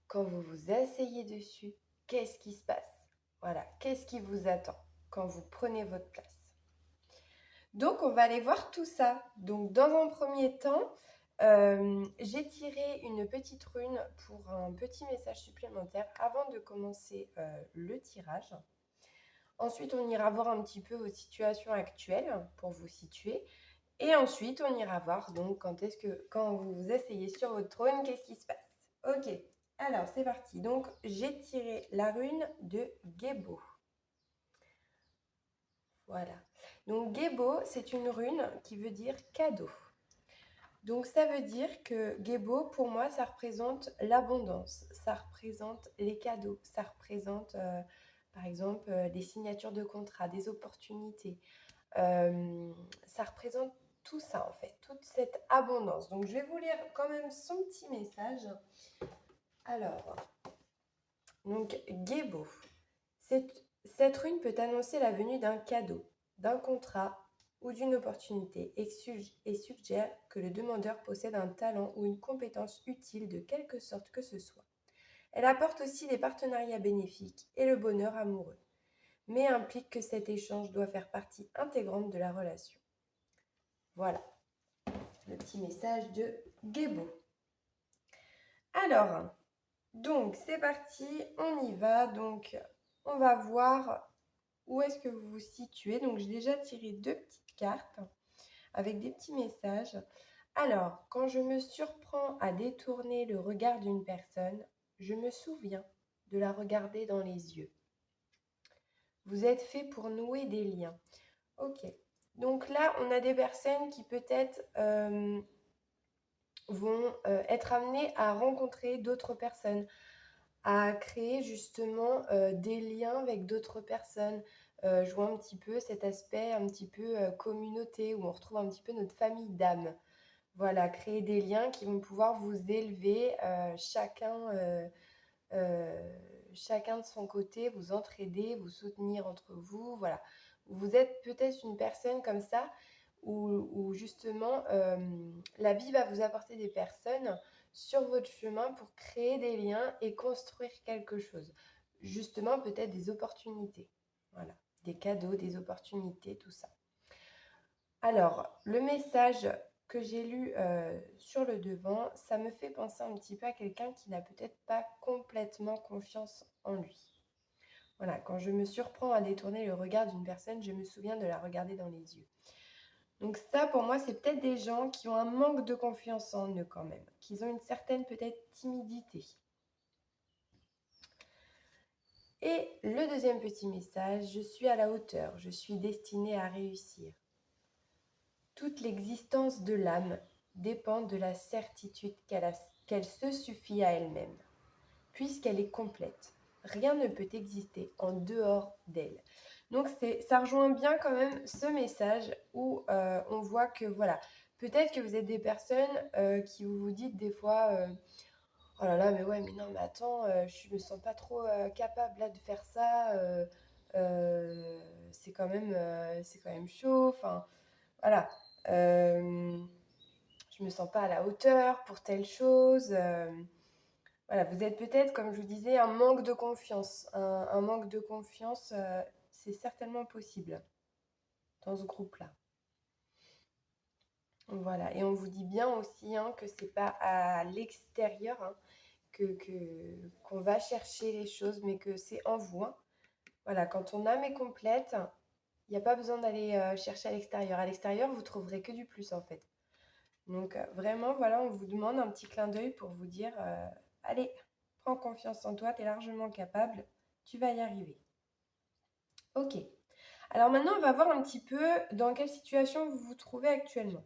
Quand vous vous asseyez dessus, qu'est-ce qui se passe? Voilà, qu'est-ce qui vous attend quand vous prenez votre place? Donc, on va aller voir tout ça. Donc, dans un premier temps, j'ai tiré une petite rune pour un petit message supplémentaire avant de commencer le tirage. Ensuite, on ira voir un petit peu votre situation actuelle pour vous situer. Et ensuite, on ira voir donc quand vous vous asseyez sur votre trône, qu'est-ce qui se passe? Ok, alors c'est parti. Donc, j'ai tiré la rune de Gebo. Voilà. Donc, Gebo, c'est une rune qui veut dire cadeau. Donc, ça veut dire que Gebo, pour moi, ça représente l'abondance, ça représente les cadeaux, ça représente par exemple des signatures de contrats, des opportunités. Ça représente tout ça en fait, toute cette abondance. Donc je vais vous lire quand même son petit message. Alors, donc Gébo, cette rune peut annoncer la venue d'un cadeau, d'un contrat ou d'une opportunité et suggère que le demandeur possède un talent ou une compétence utile de quelque sorte que ce soit. Elle apporte aussi des partenariats bénéfiques et le bonheur amoureux, mais implique que cet échange doit faire partie intégrante de la relation. Voilà, le petit message de Gébo. Alors, donc c'est parti, on y va. Donc, on va voir où est-ce que vous vous situez. Donc, j'ai déjà tiré 2 petites cartes avec des petits messages. Alors, quand je me surprends à détourner le regard d'une personne, je me souviens de la regarder dans les yeux. Vous êtes fait pour nouer des liens. Ok. Donc là, on a des personnes qui peut-être vont être amenées à rencontrer d'autres personnes, à créer justement des liens avec d'autres personnes. Je vois un petit peu cet aspect un petit peu communauté, où on retrouve un petit peu notre famille d'âme. Voilà, créer des liens qui vont pouvoir vous élever chacun de son côté, vous entraider, vous soutenir entre vous. Voilà, vous êtes peut-être une personne comme ça où justement la vie va vous apporter des personnes sur votre chemin pour créer des liens et construire quelque chose. Justement, peut-être des opportunités. Voilà, des cadeaux, des opportunités, tout ça. Alors, le message que j'ai lu sur le devant, ça me fait penser un petit peu à quelqu'un qui n'a peut-être pas complètement confiance en lui. Voilà, quand je me surprends à détourner le regard d'une personne, je me souviens de la regarder dans les yeux. Donc ça, pour moi, c'est peut-être des gens qui ont un manque de confiance en eux quand même, qui ont une certaine peut-être timidité. Et le deuxième petit message, je suis à la hauteur, je suis destinée à réussir. Toute l'existence de l'âme dépend de la certitude qu'elle se suffit à elle-même, puisqu'elle est complète. Rien ne peut exister en dehors d'elle. Donc ça rejoint bien quand même ce message où on voit que voilà, peut-être que vous êtes des personnes qui vous dites des fois oh là là, mais ouais, mais non, mais attends, je me sens pas trop capable là de faire ça. C'est quand même chaud. Enfin, voilà. Je me sens pas à la hauteur pour telle chose. Voilà, vous êtes peut-être, comme je vous disais, un manque de confiance. Un manque de confiance, c'est certainement possible dans ce groupe-là. Voilà, et on vous dit bien aussi que c'est pas à l'extérieur qu'on va chercher les choses, mais que c'est en vous. Voilà, quand ton âme est complète, il n'y a pas besoin d'aller chercher à l'extérieur. À l'extérieur, vous trouverez que du plus en fait. Donc vraiment, voilà, on vous demande un petit clin d'œil pour vous dire allez, prends confiance en toi, tu es largement capable, tu vas y arriver. Ok. Alors maintenant, on va voir un petit peu dans quelle situation vous vous trouvez actuellement.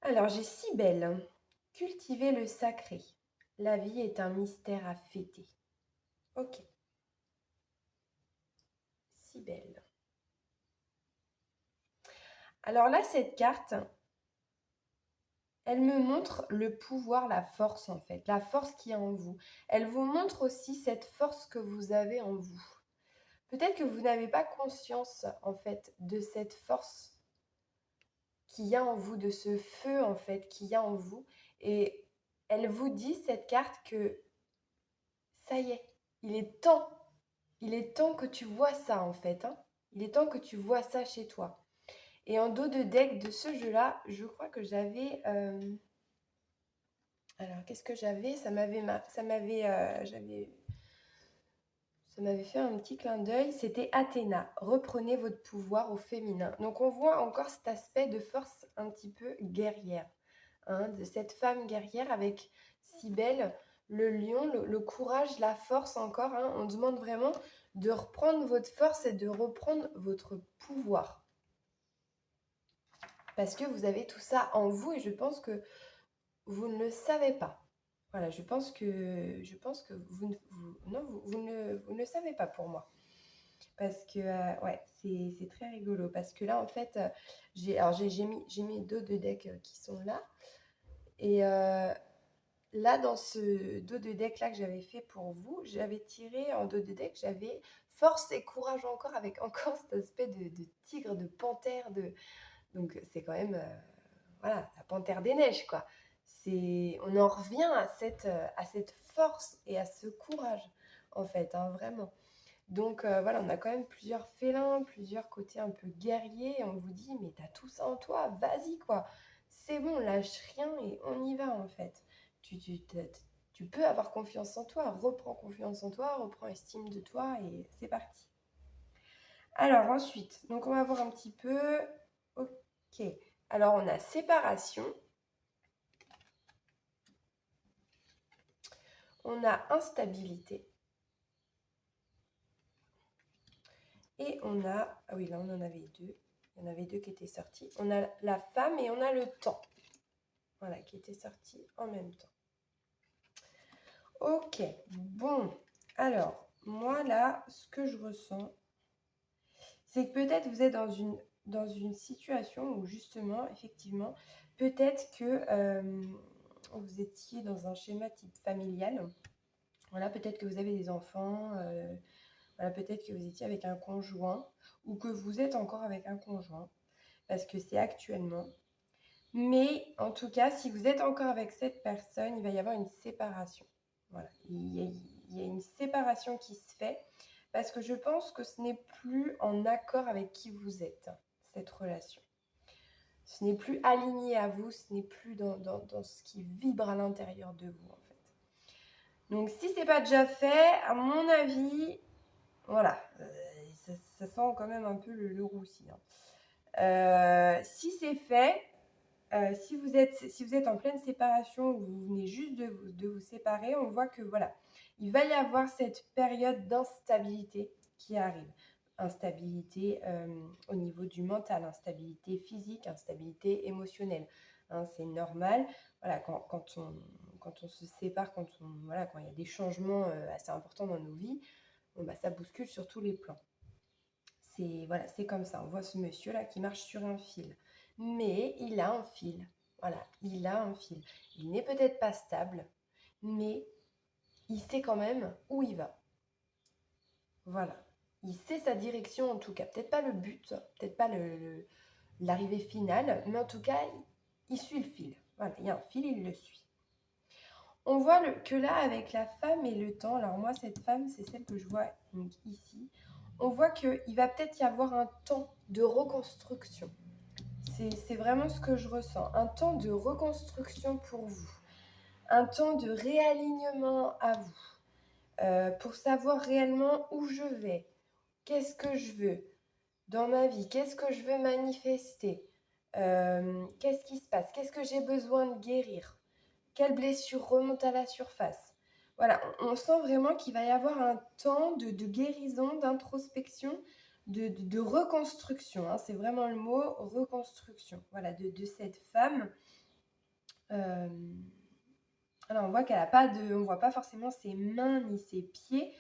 Alors, j'ai Cybèle. Cultiver le sacré. La vie est un mystère à fêter. Ok. Cybèle. Alors là, cette carte, elle me montre le pouvoir, la force en fait, la force qui est en vous. Elle vous montre aussi cette force que vous avez en vous. Peut-être que vous n'avez pas conscience en fait de cette force qu'il y a en vous, de ce feu en fait qu'il y a en vous. Et elle vous dit, cette carte, que ça y est, il est temps que tu vois ça en fait. Il est temps que tu vois ça chez toi. Et en dos de deck de ce jeu-là, je crois que j'avais... Alors, qu'est-ce que j'avais? Ça m'avait fait un petit clin d'œil. C'était Athéna. Reprenez votre pouvoir au féminin. Donc, on voit encore cet aspect de force un petit peu guerrière. De cette femme guerrière avec Cybèle, le lion, le courage, la force encore. On demande vraiment de reprendre votre force et de reprendre votre pouvoir. Parce que vous avez tout ça en vous et je pense que vous ne le savez pas. Voilà, je pense que non, vous ne le savez pas pour moi. Parce que, ouais, c'est très rigolo. Parce que là, en fait, j'ai mis 2 de deck qui sont là. Et là, dans ce dos de deck là que j'avais fait pour vous, j'avais tiré en dos de deck, j'avais force et courage encore, avec encore cet aspect de tigre, de panthère, donc c'est quand même, voilà, la panthère des neiges, quoi. On en revient à cette force et à ce courage, en fait, hein, vraiment. Donc voilà, on a quand même plusieurs félins, plusieurs côtés un peu guerriers, et on vous dit, mais t'as tout ça en toi, vas-y, quoi. C'est bon, lâche rien et on y va, en fait. Tu peux avoir confiance en toi, reprends confiance en toi, reprends estime de toi, et c'est parti. Alors ensuite, donc on va voir un petit peu. Ok. Alors on a séparation, on a instabilité, et on a. Ah oui, là on en avait deux. Il y en avait deux qui étaient sortis. On a la femme et on a le temps. Voilà, qui étaient sortis en même temps. Ok, bon. Alors, moi là, ce que je ressens, c'est que peut-être vous êtes dans une situation où justement, effectivement, peut-être que vous étiez dans un schéma type familial. Voilà, peut-être que vous avez des enfants, voilà, peut-être que vous étiez avec un conjoint ou que vous êtes encore avec un conjoint, parce que c'est actuellement. Mais en tout cas, si vous êtes encore avec cette personne, il va y avoir une séparation. Voilà, il y a une séparation qui se fait parce que je pense que ce n'est plus en accord avec qui vous êtes, cette relation. Ce n'est plus aligné à vous, ce n'est plus dans ce qui vibre à l'intérieur de vous, en fait. Donc, si ce n'est pas déjà fait, à mon avis, voilà, ça sent quand même un peu le roussi, hein. Si c'est fait, si vous êtes en pleine séparation, ou vous venez juste de vous séparer, on voit que voilà, il va y avoir cette période d'instabilité qui arrive. Instabilité au niveau du mental, instabilité physique, instabilité émotionnelle, hein, c'est normal. Voilà, quand on se sépare, voilà, quand il y a des changements assez importants dans nos vies, bon, bah, ça bouscule sur tous les plans. Voilà, c'est comme ça. On voit ce monsieur-là qui marche sur un fil. Mais il a un fil. Voilà, il a un fil. Il n'est peut-être pas stable, mais il sait quand même où il va. Voilà. Il sait sa direction en tout cas. Peut-être pas le but, peut-être pas l'arrivée finale, mais en tout cas, il suit le fil. Voilà, il y a un fil, il le suit. On voit que là, avec la femme et le temps, alors moi, cette femme, c'est celle que je vois donc, ici, on voit qu'il va peut-être y avoir un temps de reconstruction. C'est vraiment ce que je ressens. Un temps de reconstruction pour vous. Un temps de réalignement à vous. Pour savoir réellement où je vais. Qu'est-ce que je veux dans ma vie? Qu'est-ce que je veux manifester? Qu'est-ce qui se passe? Qu'est-ce que j'ai besoin de guérir? Quelle blessure remonte à la surface? Voilà, on sent vraiment qu'il va y avoir un temps de guérison, d'introspection, de reconstruction, hein. C'est vraiment le mot, reconstruction. Voilà, de cette femme. Alors on voit qu'elle a pas on voit pas forcément ses mains ni ses pieds.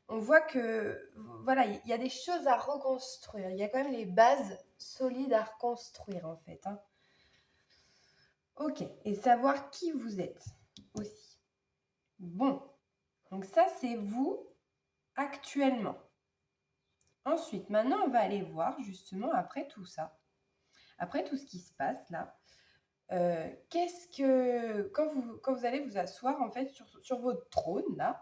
On voit que voilà, il y a des choses à reconstruire. Il y a quand même les bases solides à reconstruire, en fait, hein. Ok, et savoir qui vous êtes aussi. Bon, donc ça, c'est vous actuellement. Ensuite, maintenant, on va aller voir justement après tout ça, après tout ce qui se passe là, quand vous allez vous asseoir en fait sur votre trône là,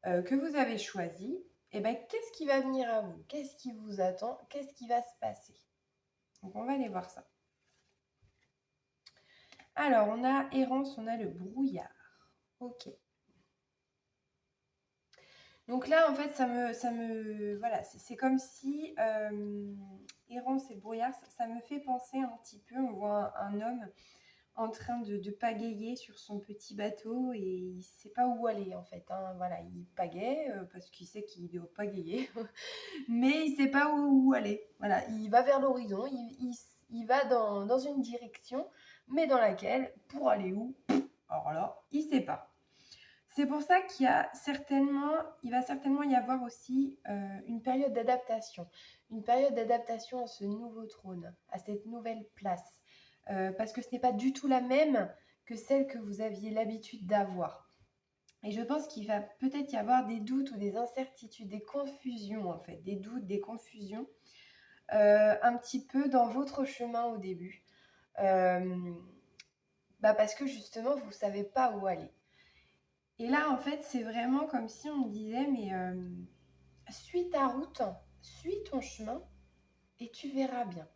que vous avez choisi, et ben, qu'est-ce qui va venir à vous? Qu'est-ce qui vous attend? Qu'est-ce qui va se passer? Donc, on va aller voir ça. Alors, on a errance, on a le brouillard. Ok. Donc là, en fait, voilà, c'est comme si errance et brouillard, ça me fait penser un petit peu, on voit un homme en train de pagayer sur son petit bateau et il ne sait pas où aller, en fait, hein. Voilà, il pagaie parce qu'il sait qu'il doit pagayer, mais il ne sait pas où aller. Voilà, il va vers l'horizon, il va dans une direction, mais dans laquelle, pour aller où? Alors là, il ne sait pas. C'est pour ça il va certainement y avoir aussi une période d'adaptation. Une période d'adaptation à ce nouveau trône, à cette nouvelle place. Parce que ce n'est pas du tout la même que celle que vous aviez l'habitude d'avoir. Et je pense qu'il va peut-être y avoir des doutes ou des incertitudes, des confusions en fait, des doutes, des confusions, un petit peu dans votre chemin au début. Parce que justement, vous ne savez pas où aller. Et là, en fait, c'est vraiment comme si on me disait, mais suis ta route, suis ton chemin et tu verras bien.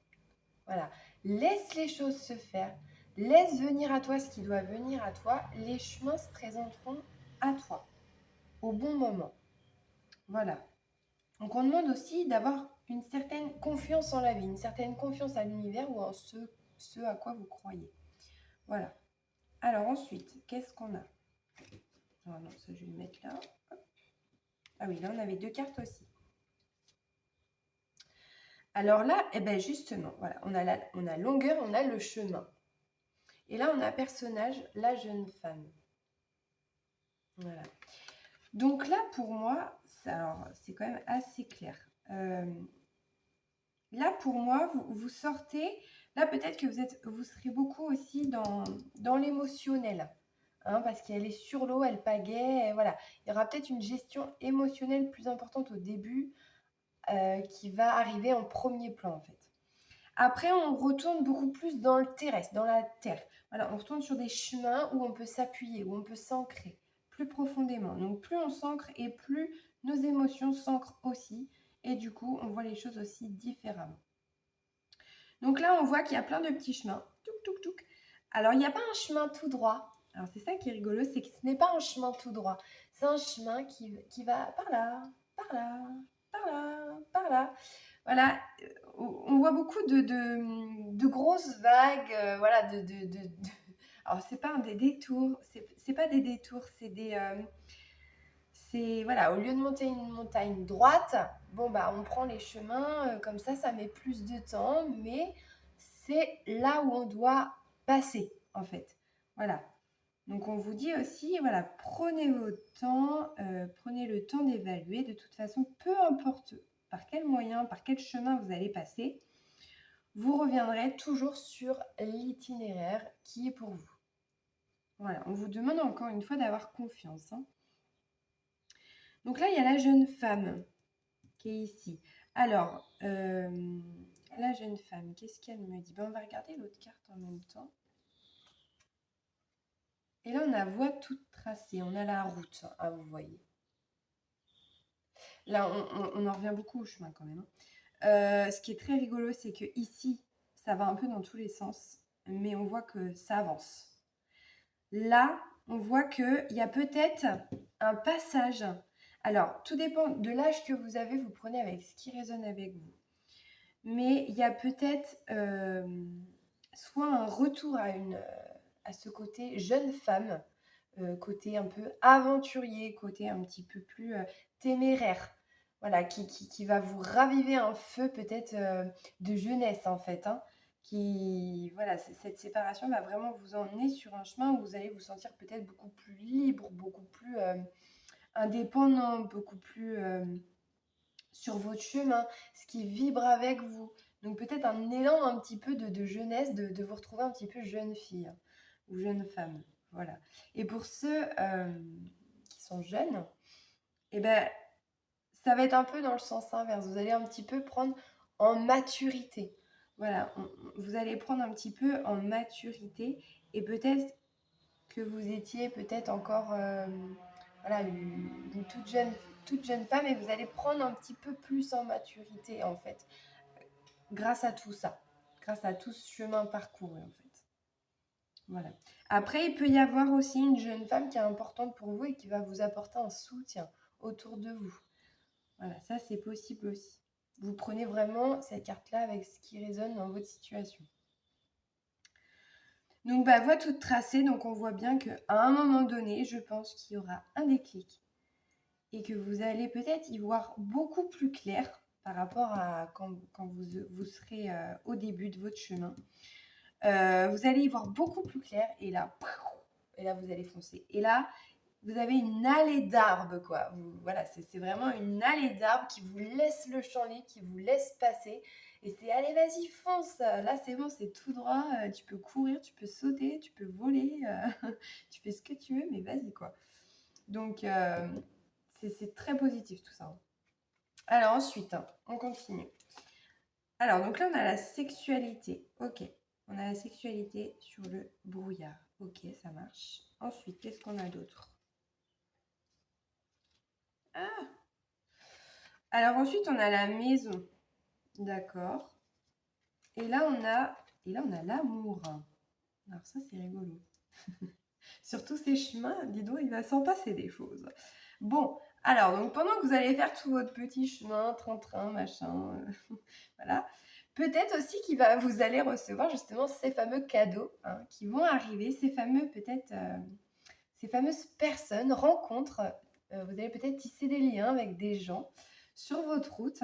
Voilà, laisse les choses se faire, laisse venir à toi ce qui doit venir à toi, les chemins se présenteront à toi, au bon moment. Voilà. Donc on demande aussi d'avoir une certaine confiance en la vie, une certaine confiance à l'univers ou en ce à quoi vous croyez. Voilà. Alors ensuite, qu'est-ce qu'on a? Ah non, ça je vais le mettre là. Hop. Ah oui, là on avait 2 cartes aussi. Alors là, eh ben justement, voilà, on a longueur, on a le chemin. Et là, on a personnage, la jeune femme. Voilà. Donc là, pour moi, c'est quand même assez clair. Là, pour moi, vous sortez, là peut-être que vous serez beaucoup aussi dans l'émotionnel. Hein, parce qu'elle est sur l'eau, elle pagaie, voilà. Il y aura peut-être une gestion émotionnelle plus importante au début qui va arriver en premier plan en fait. Après, on retourne beaucoup plus dans le terrestre, dans la terre. Voilà, on retourne sur des chemins où on peut s'appuyer, où on peut s'ancrer plus profondément. Donc, plus on s'ancre et plus nos émotions s'ancrent aussi. Et du coup, on voit les choses aussi différemment. Donc là, on voit qu'il y a plein de petits chemins. Touk, touk, touk. Alors, il n'y a pas un chemin tout droit. Alors, c'est ça qui est rigolo, c'est que ce n'est pas un chemin tout droit. C'est un chemin qui va par là, par là, par là, par là. Voilà, on voit beaucoup de grosses vagues, voilà, alors c'est pas des détours, c'est pas des détours, c'est voilà, au lieu de monter une montagne droite, bon bah on prend les chemins comme ça met plus de temps, mais c'est là où on doit passer en fait. Voilà. Donc on vous dit aussi, voilà, prenez votre temps, prenez le temps d'évaluer. De toute façon, peu importe par quel moyen, par quel chemin vous allez passer, vous reviendrez toujours sur l'itinéraire qui est pour vous. Voilà, on vous demande encore une fois d'avoir confiance. Hein. Donc là, il y a la jeune femme qui est ici. Alors, la jeune femme, qu'est-ce qu'elle me dit? On va regarder l'autre carte en même temps. Et là, on a voie toute tracée, on a la route, hein, vous voyez. Là, on en revient beaucoup au chemin quand même. Hein. Ce qui est très rigolo, c'est que ici, ça va un peu dans tous les sens, mais on voit que ça avance. Là, on voit qu'il y a peut-être un passage. Alors, tout dépend de l'âge que vous avez, vous prenez avec ce qui résonne avec vous. Mais il y a peut-être soit un retour à ce côté jeune femme, côté un peu aventurier, côté un petit peu plus téméraire. Voilà, qui va vous raviver un feu peut-être de jeunesse en fait. Hein, voilà, cette séparation va vraiment vous emmener sur un chemin où vous allez vous sentir peut-être beaucoup plus libre, beaucoup plus indépendant, beaucoup plus sur votre chemin, ce qui vibre avec vous. Donc peut-être un élan un petit peu de jeunesse, de vous retrouver un petit peu jeune fille hein, ou jeune femme. Voilà. Et pour ceux qui sont jeunes, eh ben, ça va être un peu dans le sens inverse. Vous allez un petit peu prendre en maturité. Voilà, vous allez prendre un petit peu en maturité et peut-être que vous étiez peut-être encore voilà, une toute jeune femme et vous allez prendre un petit peu plus en maturité en fait, grâce à tout ça, grâce à tout ce chemin parcouru en fait. Voilà. Après, il peut y avoir aussi une jeune femme qui est importante pour vous et qui va vous apporter un soutien autour de vous. Voilà, ça c'est possible aussi. Vous prenez vraiment cette carte-là avec ce qui résonne dans votre situation. Donc, voie toute tracée, donc on voit bien qu'à un moment donné, je pense qu'il y aura un déclic et que vous allez peut-être y voir beaucoup plus clair par rapport à quand vous serez au début de votre chemin. Vous allez y voir beaucoup plus clair et là, et là, vous allez foncer. Et là, vous avez une allée d'arbres, quoi. Voilà, c'est vraiment une allée d'arbres qui vous laisse le champ libre, qui vous laisse passer. Et c'est, allez, vas-y, fonce. Là, c'est bon, c'est tout droit. Tu peux courir, tu peux sauter, tu peux voler. Tu fais ce que tu veux, mais vas-y, quoi. Donc, c'est très positif tout ça. Alors ensuite, on continue. Alors, donc là, on a la sexualité. Ok, on a la sexualité sur le brouillard. Ok, ça marche. Ensuite, qu'est-ce qu'on a d'autre? Ah, alors ensuite, on a la maison. D'accord. Et là, on a l'amour. Alors ça, c'est rigolo. Sur tous ces chemins, dis donc, il va s'en passer des choses. Bon, alors, donc pendant que vous allez faire tout votre petit chemin, train-train, machin, voilà, peut-être aussi vous allez recevoir justement ces fameux cadeaux qui vont arriver, ces fameux peut-être, ces fameuses personnes, rencontres. Vous allez peut-être tisser des liens avec des gens sur votre route.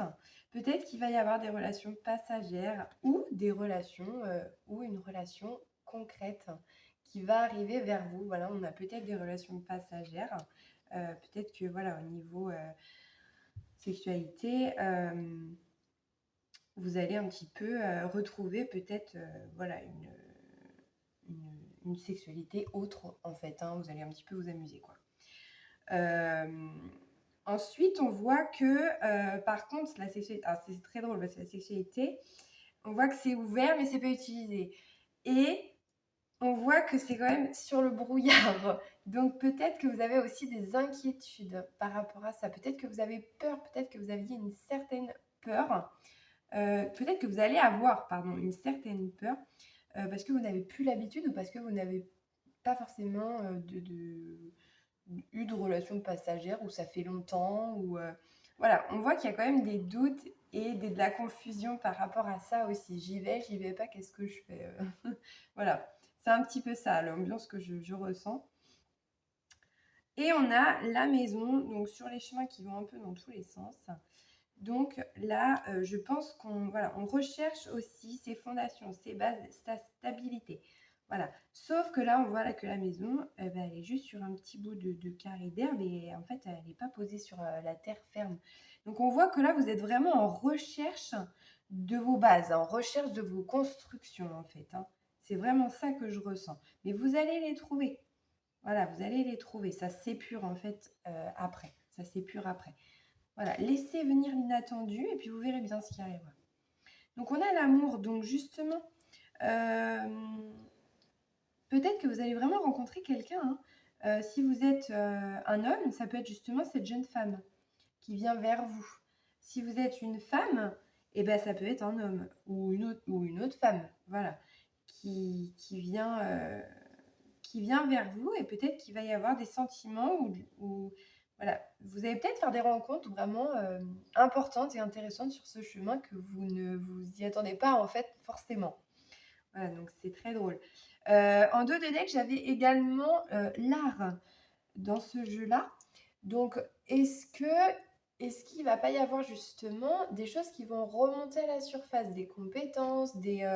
Peut-être qu'il va y avoir des relations passagères ou des relations ou une relation concrète qui va arriver vers vous. Voilà, on a peut-être des relations passagères. Peut-être que voilà, au niveau sexualité, vous allez un petit peu retrouver peut-être voilà, une sexualité autre en fait. Vous allez un petit peu vous amuser, quoi. Ensuite, on voit que par contre, la sexualité, alors c'est très drôle parce que la sexualité, on voit que c'est ouvert mais c'est pas utilisé. Et on voit que c'est quand même sur le brouillard. Donc peut-être que vous avez aussi des inquiétudes par rapport à ça. Peut-être que vous avez peur, peut-être que vous aviez une certaine peur. Peut-être que vous allez avoir, pardon, une certaine peur parce que vous n'avez plus l'habitude ou parce que vous n'avez pas forcément eu de relation passagère où ça fait longtemps. Ou voilà, on voit qu'il y a quand même des doutes et de la confusion par rapport à ça aussi. J'y vais pas, qu'est-ce que je fais Voilà, c'est un petit peu ça, l'ambiance que je ressens. Et on a la maison, donc sur les chemins qui vont un peu dans tous les sens. Donc là, je pense on recherche aussi ses fondations, ses bases, sa stabilité. Voilà. Sauf que là, on voit là que la maison, elle est juste sur un petit bout de carré d'herbe et en fait, elle n'est pas posée sur la terre ferme. Donc on voit que là, vous êtes vraiment en recherche de vos bases, en recherche de vos constructions en fait. C'est vraiment ça que je ressens. Mais vous allez les trouver. Voilà, vous allez les trouver. Ça s'épure en fait après. Ça s'épure après. Voilà, laissez venir l'inattendu et puis vous verrez bien ce qui arrivera. Donc on a l'amour, donc justement, peut-être que vous allez vraiment rencontrer quelqu'un. Si vous êtes un homme, ça peut être justement cette jeune femme qui vient vers vous. Si vous êtes une femme, eh ben, ça peut être un homme ou une autre femme, voilà, qui vient vers vous et peut-être qu'il va y avoir des sentiments ou voilà, vous allez peut-être faire des rencontres vraiment importantes et intéressantes sur ce chemin que vous ne vous y attendez pas en fait forcément. Voilà, donc c'est très drôle. En dos de deck, j'avais également l'art dans ce jeu-là. Donc, est-ce qu'il va pas y avoir justement des choses qui vont remonter à la surface, des compétences, des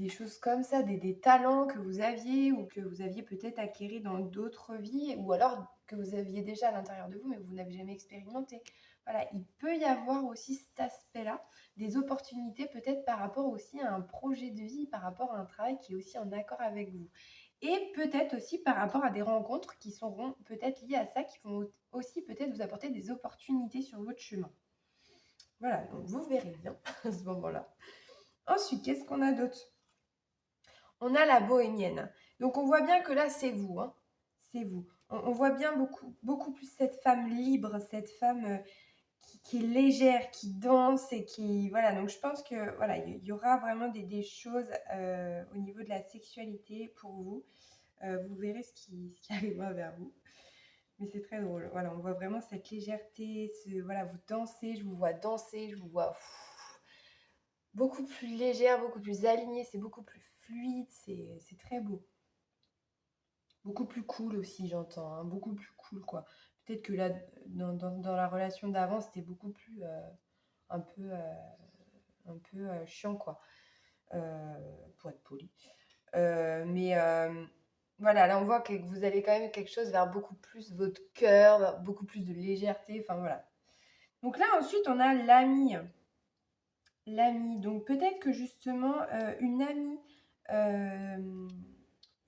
choses comme ça, des talents que vous aviez ou que vous aviez peut-être acquéris dans d'autres vies ou alors que vous aviez déjà à l'intérieur de vous mais que vous n'avez jamais expérimenté. Voilà, il peut y avoir aussi cet aspect-là, des opportunités peut-être par rapport aussi à un projet de vie, par rapport à un travail qui est aussi en accord avec vous. Et peut-être aussi par rapport à des rencontres qui seront peut-être liées à ça, qui vont aussi peut-être vous apporter des opportunités sur votre chemin. Voilà, donc vous verrez bien à ce moment-là. Ensuite, qu'est-ce qu'on a d'autre? On a la bohémienne. Donc on voit bien que là, c'est vous. C'est vous. On voit bien beaucoup plus cette femme libre, cette femme qui est légère, qui danse et qui... Voilà, donc je pense que voilà, il y aura vraiment des choses au niveau de la sexualité pour vous. Vous verrez ce qui arrivera vers vous. Mais c'est très drôle. Voilà, on voit vraiment cette légèreté. Voilà, vous dansez, je vous vois danser, je vous vois beaucoup plus légère, beaucoup plus alignée, c'est beaucoup plus fluide, c'est très beau. Beaucoup plus cool aussi, j'entends, beaucoup plus cool, quoi. Peut-être que là, dans la relation d'avant, c'était beaucoup plus un peu, chiant, quoi, pour être poli. Mais Voilà, là, on voit que vous allez quand même quelque chose vers beaucoup plus votre cœur, vers beaucoup plus de légèreté, enfin voilà. Donc là, ensuite, on a l'ami. L'ami, donc peut-être que justement, hem,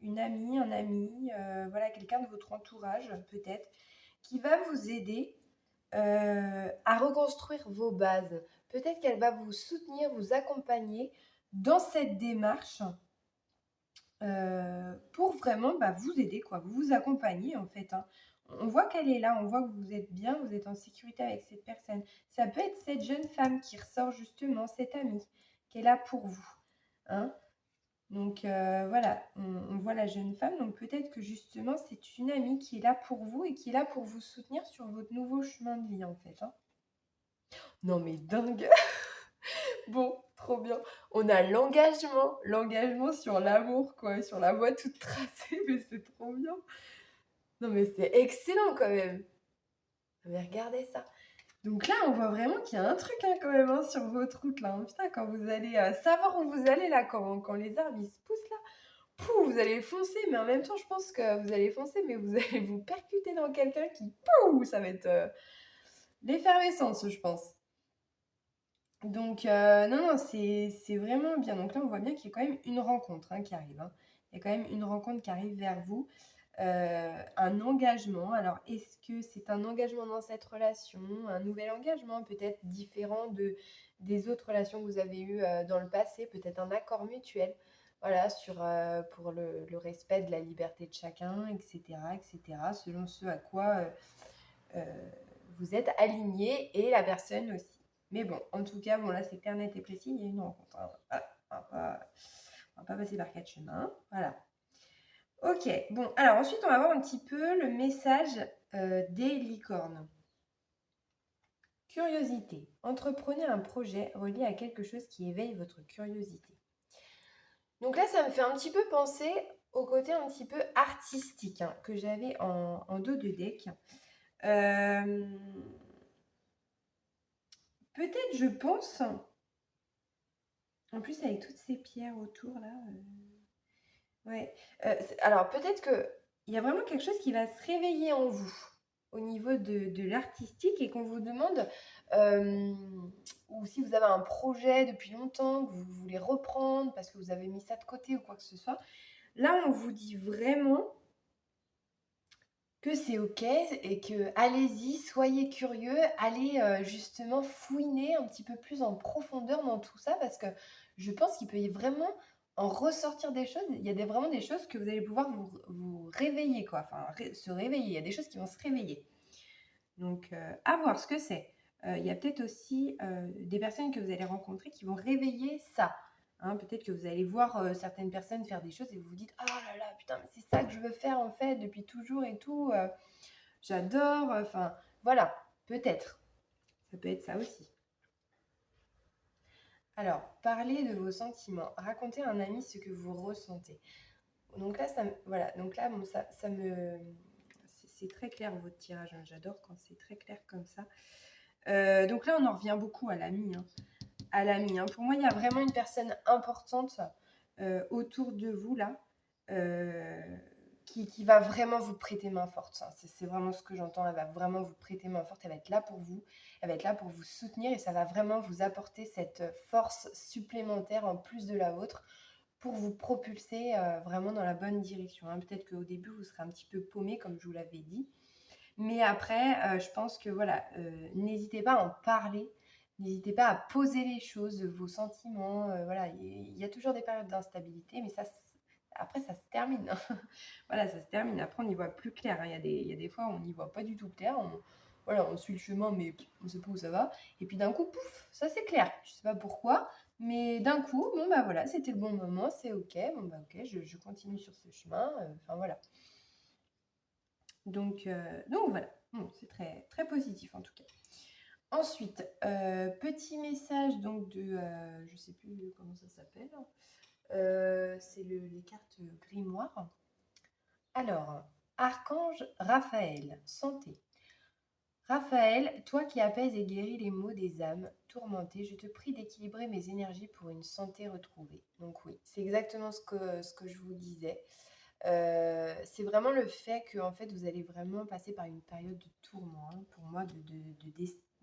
une amie, un ami, voilà, quelqu'un de votre entourage peut-être, qui va vous aider, à reconstruire vos bases. Peut-être qu'elle va vous soutenir, vous accompagner dans cette démarche, pour vraiment, bah, vous aider quoi, vous accompagner en fait, hein. On voit qu'elle est là, on voit que vous êtes bien, vous êtes en sécurité avec cette personne. Ça peut être cette jeune femme qui ressort justement, cette amie qui est là pour vous, hein. Donc voilà, on voit la jeune femme, donc peut-être que justement c'est une amie qui est là pour vous et qui est là pour vous soutenir sur votre nouveau chemin de vie en fait, hein. Non mais dingue! Bon, trop bien. On a l'engagement sur l'amour, quoi, sur la voie toute tracée, mais c'est trop bien. Non, mais c'est excellent quand même. Mais regardez ça. Donc là, on voit vraiment qu'il y a un truc hein, quand même hein, sur votre route là, hein. Putain, quand vous allez savoir où vous allez là, quand les arbres ils se poussent là, pouh, vous allez foncer, mais en même temps, je pense que vous allez foncer, mais vous allez vous percuter dans quelqu'un qui, pouh, ça va être l'effervescence, je pense. Donc, non, non, c'est vraiment bien. Donc là, on voit bien qu'il y a quand même une rencontre hein, qui arrive, hein. Il y a quand même une rencontre qui arrive vers vous, un engagement. Alors, est-ce que c'est un engagement dans cette relation, un nouvel engagement peut-être différent des autres relations que vous avez eues dans le passé, peut-être un accord mutuel, voilà, pour le respect de la liberté de chacun, etc., selon ce à quoi vous êtes alignés et la personne aussi. Mais bon, en tout cas, bon là c'est clair, net et précis, il y a une rencontre, hein. Voilà, on va pas passer par quatre chemins. Voilà. Ok, bon, alors ensuite on va voir un petit peu le message des licornes. Curiosité. Entreprenez un projet relié à quelque chose qui éveille votre curiosité. Donc là, ça me fait un petit peu penser au côté un petit peu artistique hein, que j'avais en dos de deck. Euh, Peut-être, je pense, en plus avec toutes ces pierres autour là. Ouais. Alors peut-être qu'il y a vraiment quelque chose qui va se réveiller en vous au niveau de l'artistique et qu'on vous demande, ou si vous avez un projet depuis longtemps, que vous voulez reprendre parce que vous avez mis ça de côté ou quoi que ce soit. Là, on vous dit vraiment que c'est OK et que allez-y, soyez curieux, allez justement fouiner un petit peu plus en profondeur dans tout ça parce que je pense qu'il peut y vraiment en ressortir des choses. Il y a vraiment des choses que vous allez pouvoir vous réveiller, quoi. Enfin, se réveiller. Il y a des choses qui vont se réveiller. Donc, à voir ce que c'est. Il y a peut-être aussi des personnes que vous allez rencontrer qui vont réveiller ça. Hein, peut-être que vous allez voir certaines personnes faire des choses et vous vous dites ah là là putain mais c'est ça que je veux faire en fait depuis toujours et tout j'adore enfin voilà peut-être ça peut être ça aussi. Alors parlez de vos sentiments, racontez à un ami ce que vous ressentez. Donc là voilà donc là bon, ça me c'est très clair votre tirage hein. J'adore quand c'est très clair comme ça. Donc là on en revient beaucoup à l'ami hein. À l'ami. Hein. Pour moi, il y a vraiment une personne importante autour de vous, là, qui va vraiment vous prêter main forte. Hein. C'est vraiment ce que j'entends. Elle va vraiment vous prêter main forte. Elle va être là pour vous. Elle va être là pour vous soutenir et ça va vraiment vous apporter cette force supplémentaire en plus de la vôtre pour vous propulser vraiment dans la bonne direction. Hein. Peut-être qu'au début, vous serez un petit peu paumé, comme je vous l'avais dit. Mais après, je pense que voilà, n'hésitez pas à en parler. N'hésitez pas à poser les choses, vos sentiments. Voilà, il y a toujours des périodes d'instabilité, mais après, ça se termine. Voilà, ça se termine. Après, on y voit plus clair. Hein. Il y a des fois, on n'y voit pas du tout clair. Voilà, on suit le chemin, mais on ne sait pas où ça va. Et puis d'un coup, pouf, ça c'est clair. Je ne sais pas pourquoi, mais d'un coup, bon bah voilà, c'était le bon moment, c'est ok. Bon bah ok, je continue sur ce chemin. Enfin voilà. Donc voilà, bon, c'est très, très positif en tout cas. Ensuite, petit message donc je ne sais plus comment ça s'appelle, c'est les cartes grimoire. Alors, Archange Raphaël, santé. Raphaël, toi qui apaises et guéris les maux des âmes tourmentées, je te prie d'équilibrer mes énergies pour une santé retrouvée. Donc oui, c'est exactement ce que je vous disais. C'est vraiment le fait que en fait, vous allez vraiment passer par une période de tourment, hein, pour moi,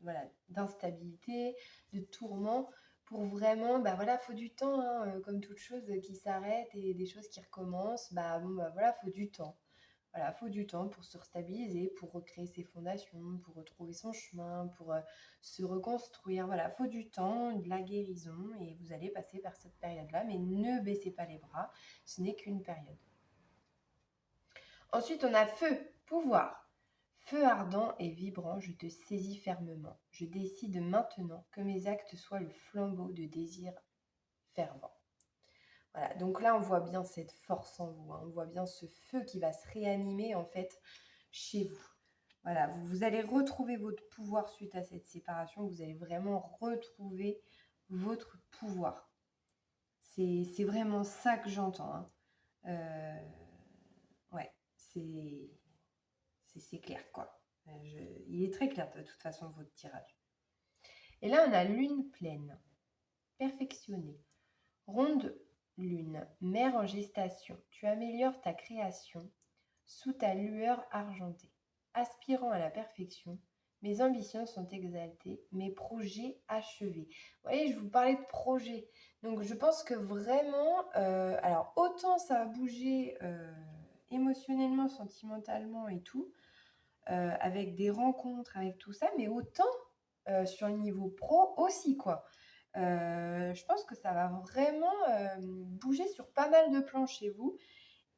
voilà, d'instabilité, de tourment, pour vraiment, bah, voilà, faut du temps, hein, comme toute chose, qui s'arrête et des choses qui recommencent, bah, bon, bah, voilà, faut du temps. Voilà, faut du temps pour se restabiliser, pour recréer ses fondations, pour retrouver son chemin, pour, se reconstruire. Voilà, faut du temps, de la guérison et vous allez passer par cette période-là, mais ne baissez pas les bras, ce n'est qu'une période. Ensuite, on a feu, pouvoir. Feu ardent et vibrant, je te saisis fermement. Je décide maintenant que mes actes soient le flambeau de désir fervent. Voilà, donc là, on voit bien cette force en vous, hein. On voit bien ce feu qui va se réanimer en fait chez vous. Voilà, vous allez retrouver votre pouvoir suite à cette séparation. Vous allez vraiment retrouver votre pouvoir. C'est vraiment ça que j'entends, hein. Ouais, c'est clair, quoi. Il est très clair, de toute façon, votre tirage. Et là, on a lune pleine, perfectionnée. Ronde lune, mère en gestation, tu améliores ta création sous ta lueur argentée. Aspirant à la perfection, mes ambitions sont exaltées, mes projets achevés. Vous voyez, je vous parlais de projets. Donc, je pense que vraiment, alors autant ça a bougé émotionnellement, sentimentalement et tout, avec des rencontres, avec tout ça, mais autant sur le niveau pro aussi, quoi. Je pense que ça va vraiment bouger sur pas mal de plans chez vous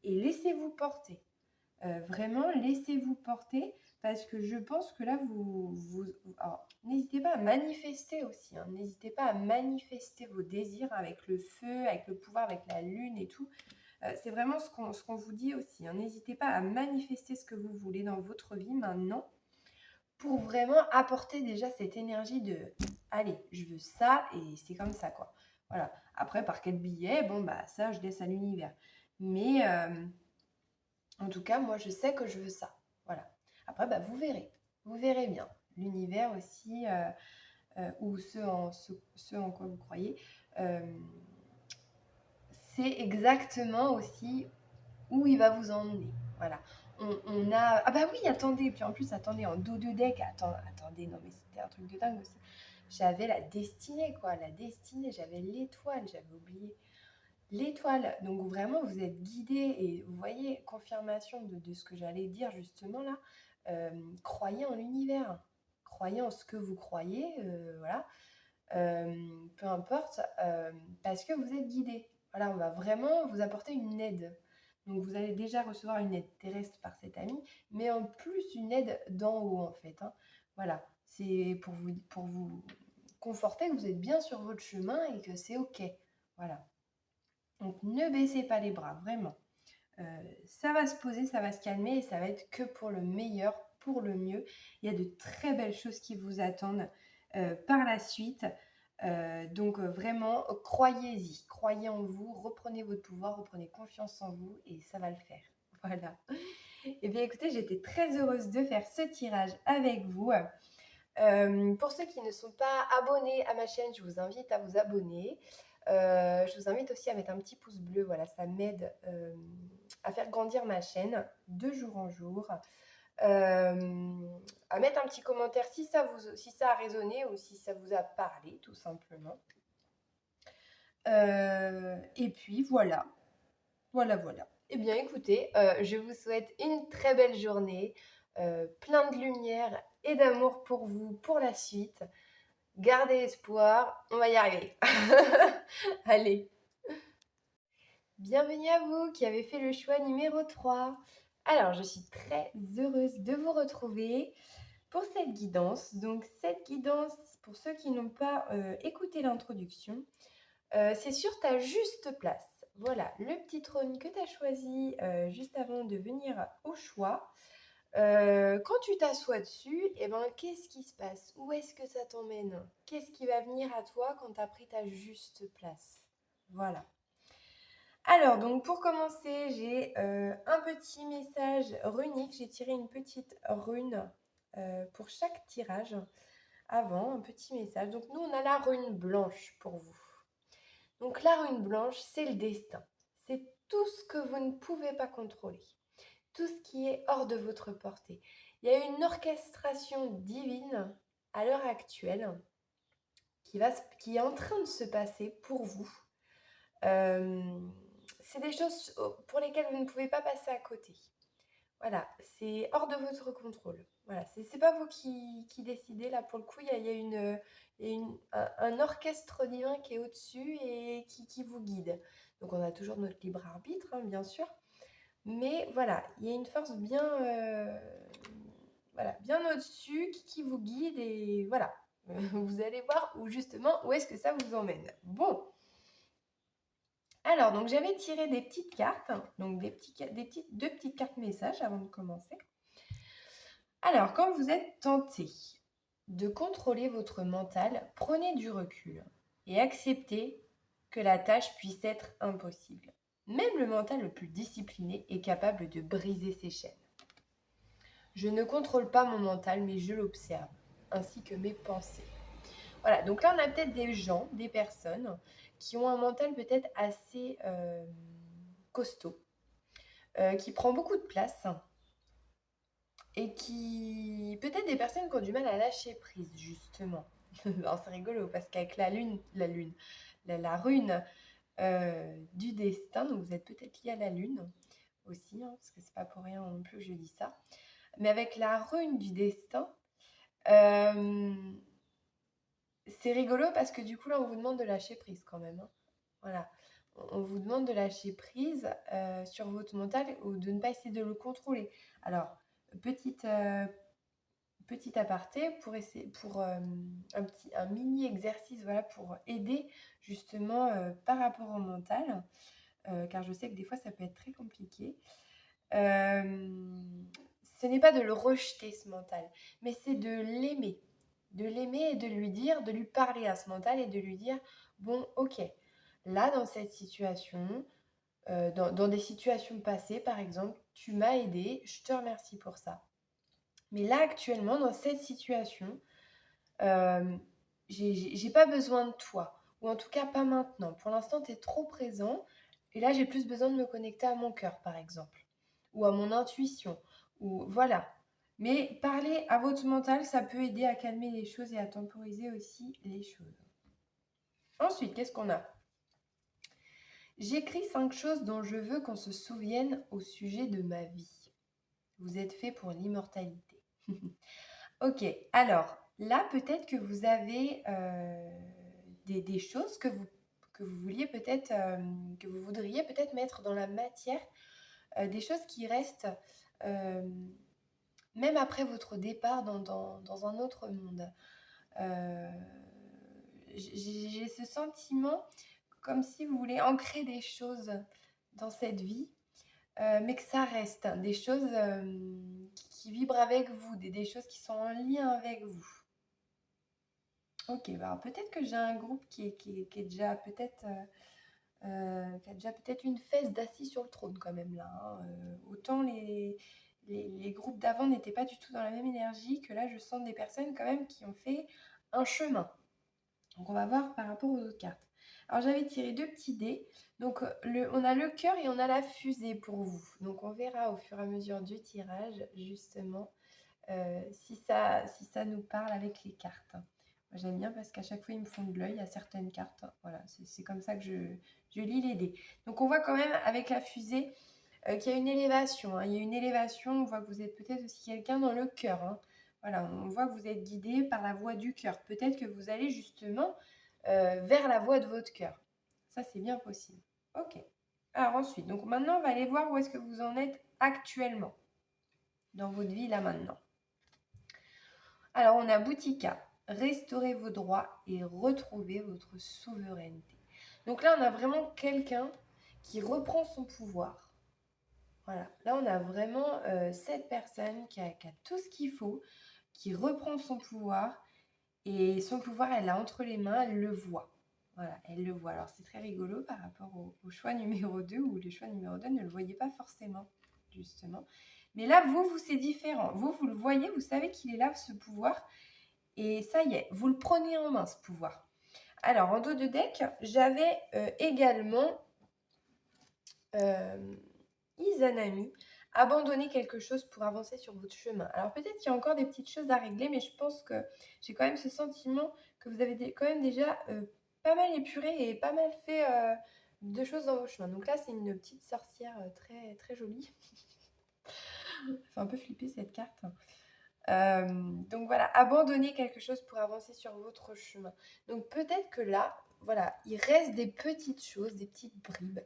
et laissez-vous porter. Vraiment, laissez-vous porter parce que je pense que là, alors, n'hésitez pas à manifester aussi, hein. N'hésitez pas à manifester vos désirs avec le feu, avec le pouvoir, avec la lune et tout. C'est vraiment ce qu'on vous dit aussi, hein. N'hésitez pas à manifester ce que vous voulez dans votre vie maintenant pour vraiment apporter déjà cette énergie de allez, je veux ça et c'est comme ça, quoi. Voilà. Après, par quel billet, bon, bah ça, je laisse à l'univers. Mais en tout cas, moi, je sais que je veux ça. Voilà. Après, bah, vous verrez. Vous verrez bien. L'univers aussi, ou ce en quoi vous croyez, euh, c'est exactement aussi où il va vous emmener. Voilà. On a... Ah bah oui, attendez, puis en plus, attendez, en dos de deck, attendez, non mais c'était un truc de dingue aussi. J'avais la destinée, quoi, la destinée, j'avais l'étoile, j'avais oublié l'étoile. Donc vraiment, vous êtes guidé et vous voyez, confirmation de ce que j'allais dire justement là. Croyez en l'univers, croyez en ce que vous croyez, voilà. Peu importe, parce que vous êtes guidé. Voilà, on va vraiment vous apporter une aide. Donc vous allez déjà recevoir une aide terrestre par cet ami, mais en plus une aide d'en haut en fait, hein. Voilà, c'est pour vous conforter que vous êtes bien sur votre chemin et que c'est ok. Voilà. Donc ne baissez pas les bras, vraiment. Ça va se poser, ça va se calmer et ça va être que pour le meilleur, pour le mieux. Il y a de très belles choses qui vous attendent par la suite. Donc vraiment, croyez-y, croyez en vous, reprenez votre pouvoir, reprenez confiance en vous et ça va le faire. Voilà. Et bien écoutez, j'étais très heureuse de faire ce tirage avec vous. Pour ceux qui ne sont pas abonnés à ma chaîne, je vous invite à vous abonner. Je vous invite aussi à mettre un petit pouce bleu, voilà, ça m'aide à faire grandir ma chaîne de jour en jour. À mettre un petit commentaire si ça a résonné ou si ça vous a parlé, tout simplement. Et puis voilà, voilà. Eh bien écoutez, je vous souhaite une très belle journée, plein de lumière et d'amour pour vous, pour la suite. Gardez espoir, on va y arriver. Allez. Bienvenue à vous qui avez fait le choix numéro 3. Alors, je suis très heureuse de vous retrouver pour cette guidance. Donc, cette guidance, pour ceux qui n'ont pas écouté l'introduction, c'est sur ta juste place. Voilà, le petit trône que tu as choisi juste avant de venir au choix. Quand tu t'assois dessus, eh ben, qu'est-ce qui se passe? Où est-ce que ça t'emmène? Qu'est-ce qui va venir à toi quand tu as pris ta juste place? Voilà. Alors, donc pour commencer, j'ai un petit message runique. J'ai tiré une petite rune pour chaque tirage avant, un petit message. Donc nous, on a la rune blanche pour vous. Donc la rune blanche, c'est le destin. C'est tout ce que vous ne pouvez pas contrôler, tout ce qui est hors de votre portée. Il y a une orchestration divine à l'heure actuelle qui est en train de se passer pour vous. C'est des choses pour lesquelles vous ne pouvez pas passer à côté. Voilà, c'est hors de votre contrôle. Voilà, c'est pas vous qui décidez. Là, pour le coup, il y a un orchestre divin qui est au-dessus et qui vous guide. Donc, on a toujours notre libre arbitre, hein, bien sûr. Mais voilà, il y a une force bien au-dessus qui vous guide. Et voilà, vous allez voir où est-ce que ça vous emmène. Bon. Alors, donc j'avais tiré des petites cartes, donc deux petites cartes messages avant de commencer. Alors, quand vous êtes tenté de contrôler votre mental, prenez du recul et acceptez que la tâche puisse être impossible. Même le mental le plus discipliné est capable de briser ses chaînes. Je ne contrôle pas mon mental, mais je l'observe, ainsi que mes pensées. Voilà, donc là, on a peut-être des gens, des personnes qui ont un mental peut-être assez costaud, qui prend beaucoup de place et qui, peut-être des personnes qui ont du mal à lâcher prise, justement. Alors, c'est rigolo parce qu'avec la rune du destin, donc vous êtes peut-être lié à la lune aussi, hein, parce que c'est pas pour rien non plus que je dis ça. Mais avec la rune du destin, c'est rigolo parce que du coup, là, on vous demande de lâcher prise quand même, hein. Voilà. On vous demande de lâcher prise sur votre mental ou de ne pas essayer de le contrôler. Alors, petite aparté pour un mini exercice, voilà, pour aider justement par rapport au mental, car je sais que des fois, ça peut être très compliqué. Ce n'est pas de le rejeter, ce mental, mais c'est de l'aimer. De l'aimer et de lui dire, de lui parler à ce mental et de lui dire, bon, ok, là, dans cette situation, dans des situations passées, par exemple, tu m'as aidé, je te remercie pour ça. Mais là, actuellement, dans cette situation, j'ai pas besoin de toi, ou en tout cas pas maintenant. Pour l'instant, tu es trop présent, et là, j'ai plus besoin de me connecter à mon cœur, par exemple, ou à mon intuition, ou voilà. Mais parler à votre mental, ça peut aider à calmer les choses et à temporiser aussi les choses. Ensuite, qu'est-ce qu'on a? J'écris 5 choses dont je veux qu'on se souvienne au sujet de ma vie. Vous êtes fait pour l'immortalité. Ok, alors là, peut-être que vous avez des choses que vous vouliez peut-être, que vous voudriez peut-être mettre dans la matière, des choses qui restent même après votre départ dans un autre monde. J'ai ce sentiment comme si vous voulez ancrer des choses dans cette vie, mais que ça reste, hein, des choses qui vibrent avec vous, des choses qui sont en lien avec vous. Ok, bah peut-être que j'ai un groupe qui est déjà peut-être qui a déjà peut-être une fesse d'assis sur le trône quand même là, hein. Autant les groupes d'avant n'étaient pas du tout dans la même énergie que là je sens des personnes quand même qui ont fait un chemin. Donc on va voir par rapport aux autres cartes. Alors j'avais tiré 2 petits dés. Donc on a le cœur et on a la fusée pour vous. Donc on verra au fur et à mesure du tirage justement si ça nous parle avec les cartes. Moi j'aime bien parce qu'à chaque fois ils me font de l'œil à certaines cartes. Voilà, c'est comme ça que je lis les dés. Donc on voit quand même avec la fusée qu'il y a une élévation, hein. Il y a une élévation, on voit que vous êtes peut-être aussi quelqu'un dans le cœur, hein. Voilà, on voit que vous êtes guidé par la voix du cœur. Peut-être que vous allez justement vers la voix de votre cœur. Ça, c'est bien possible. Ok. Alors ensuite, donc maintenant, on va aller voir où est-ce que vous en êtes actuellement dans votre vie là maintenant. Alors, on a Boutika. Restaurez vos droits et retrouvez votre souveraineté. Donc là, on a vraiment quelqu'un qui reprend son pouvoir. Voilà, là on a vraiment cette personne qui a tout ce qu'il faut, qui reprend son pouvoir, et son pouvoir, elle l'a entre les mains, elle le voit. Voilà, elle le voit. Alors c'est très rigolo par rapport au choix numéro 2, où le choix numéro 2 ne le voyait pas forcément, justement. Mais là, vous, c'est différent. Vous le voyez, vous savez qu'il est là, ce pouvoir, et ça y est, vous le prenez en main, ce pouvoir. Alors, en dos de deck, j'avais également Euh, Izanami, abandonner quelque chose pour avancer sur votre chemin. Alors peut-être qu'il y a encore des petites choses à régler, mais je pense que j'ai quand même ce sentiment que vous avez quand même déjà pas mal épuré et pas mal fait de choses dans vos chemins. Donc là, c'est une petite sorcière très, très jolie. Ça fait un peu flipper cette carte. Donc voilà, abandonner quelque chose pour avancer sur votre chemin. Donc peut-être que là, voilà, il reste des petites choses, des petites bribes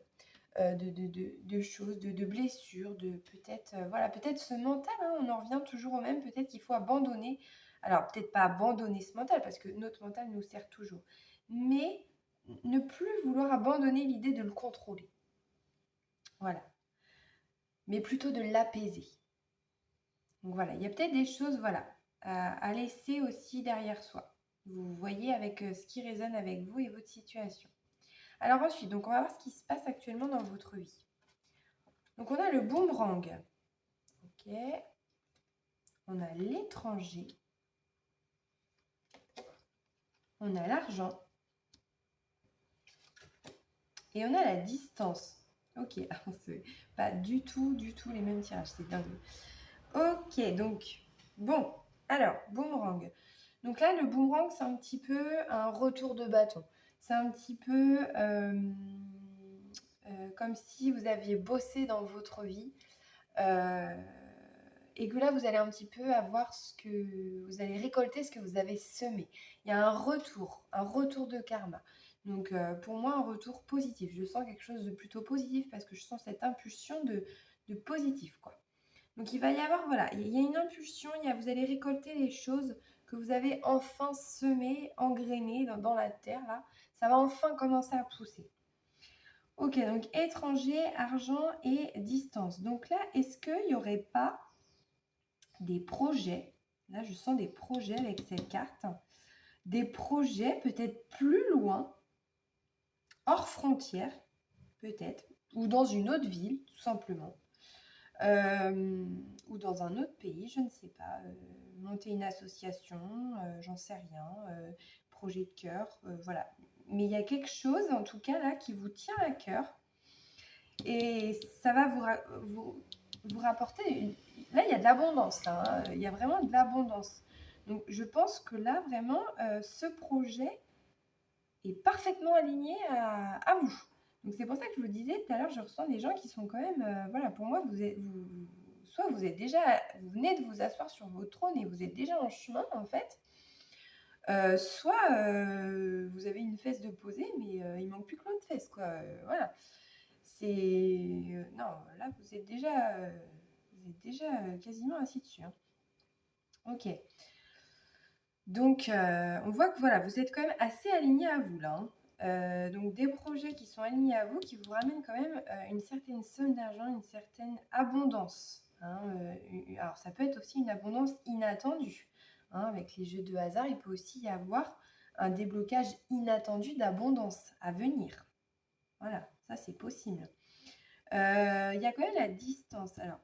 de choses, de blessures, de peut-être, voilà, peut-être ce mental, hein, on en revient toujours au même, peut-être qu'il faut abandonner, alors peut-être pas abandonner ce mental, parce que notre mental nous sert toujours, mais ne plus vouloir abandonner l'idée de le contrôler, voilà, mais plutôt de l'apaiser. Donc voilà, il y a peut-être des choses, voilà, à laisser aussi derrière soi. Vous voyez avec ce qui résonne avec vous et votre situation. Alors ensuite, donc on va voir ce qui se passe actuellement dans votre vie. Donc on a le boomerang. Ok. On a l'étranger. On a l'argent. Et on a la distance. Ok, c'est pas du tout les mêmes tirages. C'est dingue. Ok, donc, bon. Alors, boomerang. Donc là, le boomerang, c'est un petit peu un retour de bâton. C'est un petit peu comme si vous aviez bossé dans votre vie. Et que là, vous allez un petit peu avoir ce que vous allez récolter, ce que vous avez semé. Il y a un retour de karma. Donc, pour moi, un retour positif. Je sens quelque chose de plutôt positif parce que je sens cette impulsion de positif, quoi. Donc, il va y avoir, voilà, il y a une impulsion, vous allez récolter les choses que vous avez enfin semées, engrainées dans la terre, là. Ça va enfin commencer à pousser. Ok, donc étranger, argent et distance. Donc là, est-ce qu'il n'y aurait pas des projets, là je sens des projets avec cette carte, des projets peut-être plus loin, hors frontières, peut-être, ou dans une autre ville, tout simplement, ou dans un autre pays, je ne sais pas, monter une association, j'en sais rien, projet de cœur, voilà. Mais il y a quelque chose, en tout cas, là, qui vous tient à cœur, et ça va vous rapporter là il y a de l'abondance là, hein, il y a vraiment de l'abondance. Donc je pense que là vraiment ce projet est parfaitement aligné à vous. Donc c'est pour ça que je vous disais tout à l'heure, je ressens des gens qui sont quand même voilà, pour moi soit vous êtes déjà, vous venez de vous asseoir sur votre trône et vous êtes déjà en chemin en fait, soit vous avez une fesse de posée mais il manque plus que l'autre fesse quoi, voilà. C'est non, là vous êtes déjà quasiment assis dessus, hein. Ok. Donc on voit que voilà, vous êtes quand même assez aligné à vous là, hein. Donc des projets qui sont alignés à vous, qui vous ramènent quand même une certaine somme d'argent, une certaine abondance, hein. Alors ça peut être aussi une abondance inattendue, hein. Avec les jeux de hasard, il peut aussi y avoir un déblocage inattendu d'abondance à venir. Voilà, ça c'est possible. Il y a quand même la distance. Alors,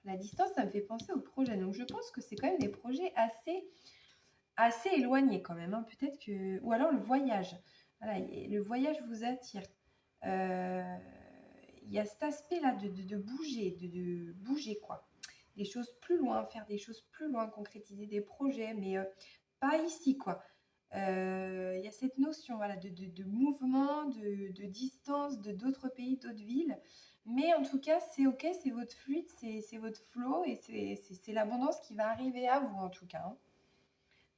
la distance, ça me fait penser au projet. Donc, je pense que c'est quand même des projets assez éloignés quand même, hein. Peut-être que... Ou alors le voyage. Voilà, le voyage vous attire. Il y a cet aspect-là de bouger, de bouger, quoi. Des choses plus loin, faire des choses plus loin, concrétiser des projets, mais pas ici, quoi. Il y a cette notion, voilà, de mouvement, de distance, d'autres pays, d'autres villes. Mais en tout cas, c'est OK, c'est votre fluide, c'est votre flow et c'est l'abondance qui va arriver à vous, en tout cas, hein.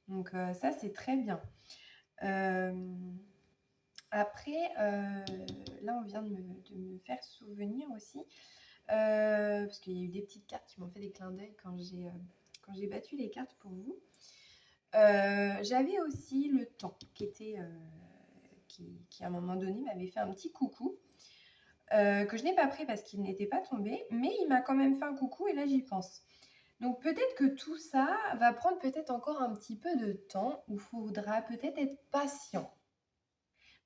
Donc ça, c'est très bien. Après, là, on vient de me faire souvenir aussi, parce qu'il y a eu des petites cartes qui m'ont fait des clins d'œil quand j'ai battu les cartes pour vous. J'avais aussi le temps qui à un moment donné m'avait fait un petit coucou, que je n'ai pas pris parce qu'il n'était pas tombé, mais il m'a quand même fait un coucou et là j'y pense. Donc peut-être que tout ça va prendre peut-être encore un petit peu de temps, où il faudra peut-être être patient.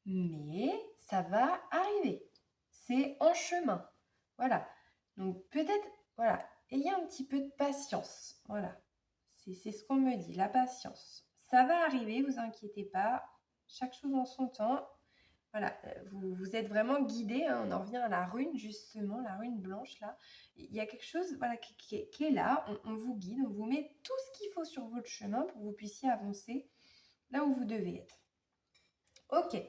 Mais ça va arriver. C'est en chemin. Voilà. Donc peut-être, voilà, ayez un petit peu de patience. Voilà. C'est ce qu'on me dit, la patience. Ça va arriver, vous inquiétez pas. Chaque chose en son temps. Voilà, vous êtes vraiment guidé, hein, on en revient à la rune justement, la rune blanche là. Il y a quelque chose, voilà, qui est là, on vous guide, on vous met tout ce qu'il faut sur votre chemin pour que vous puissiez avancer là où vous devez être. OK.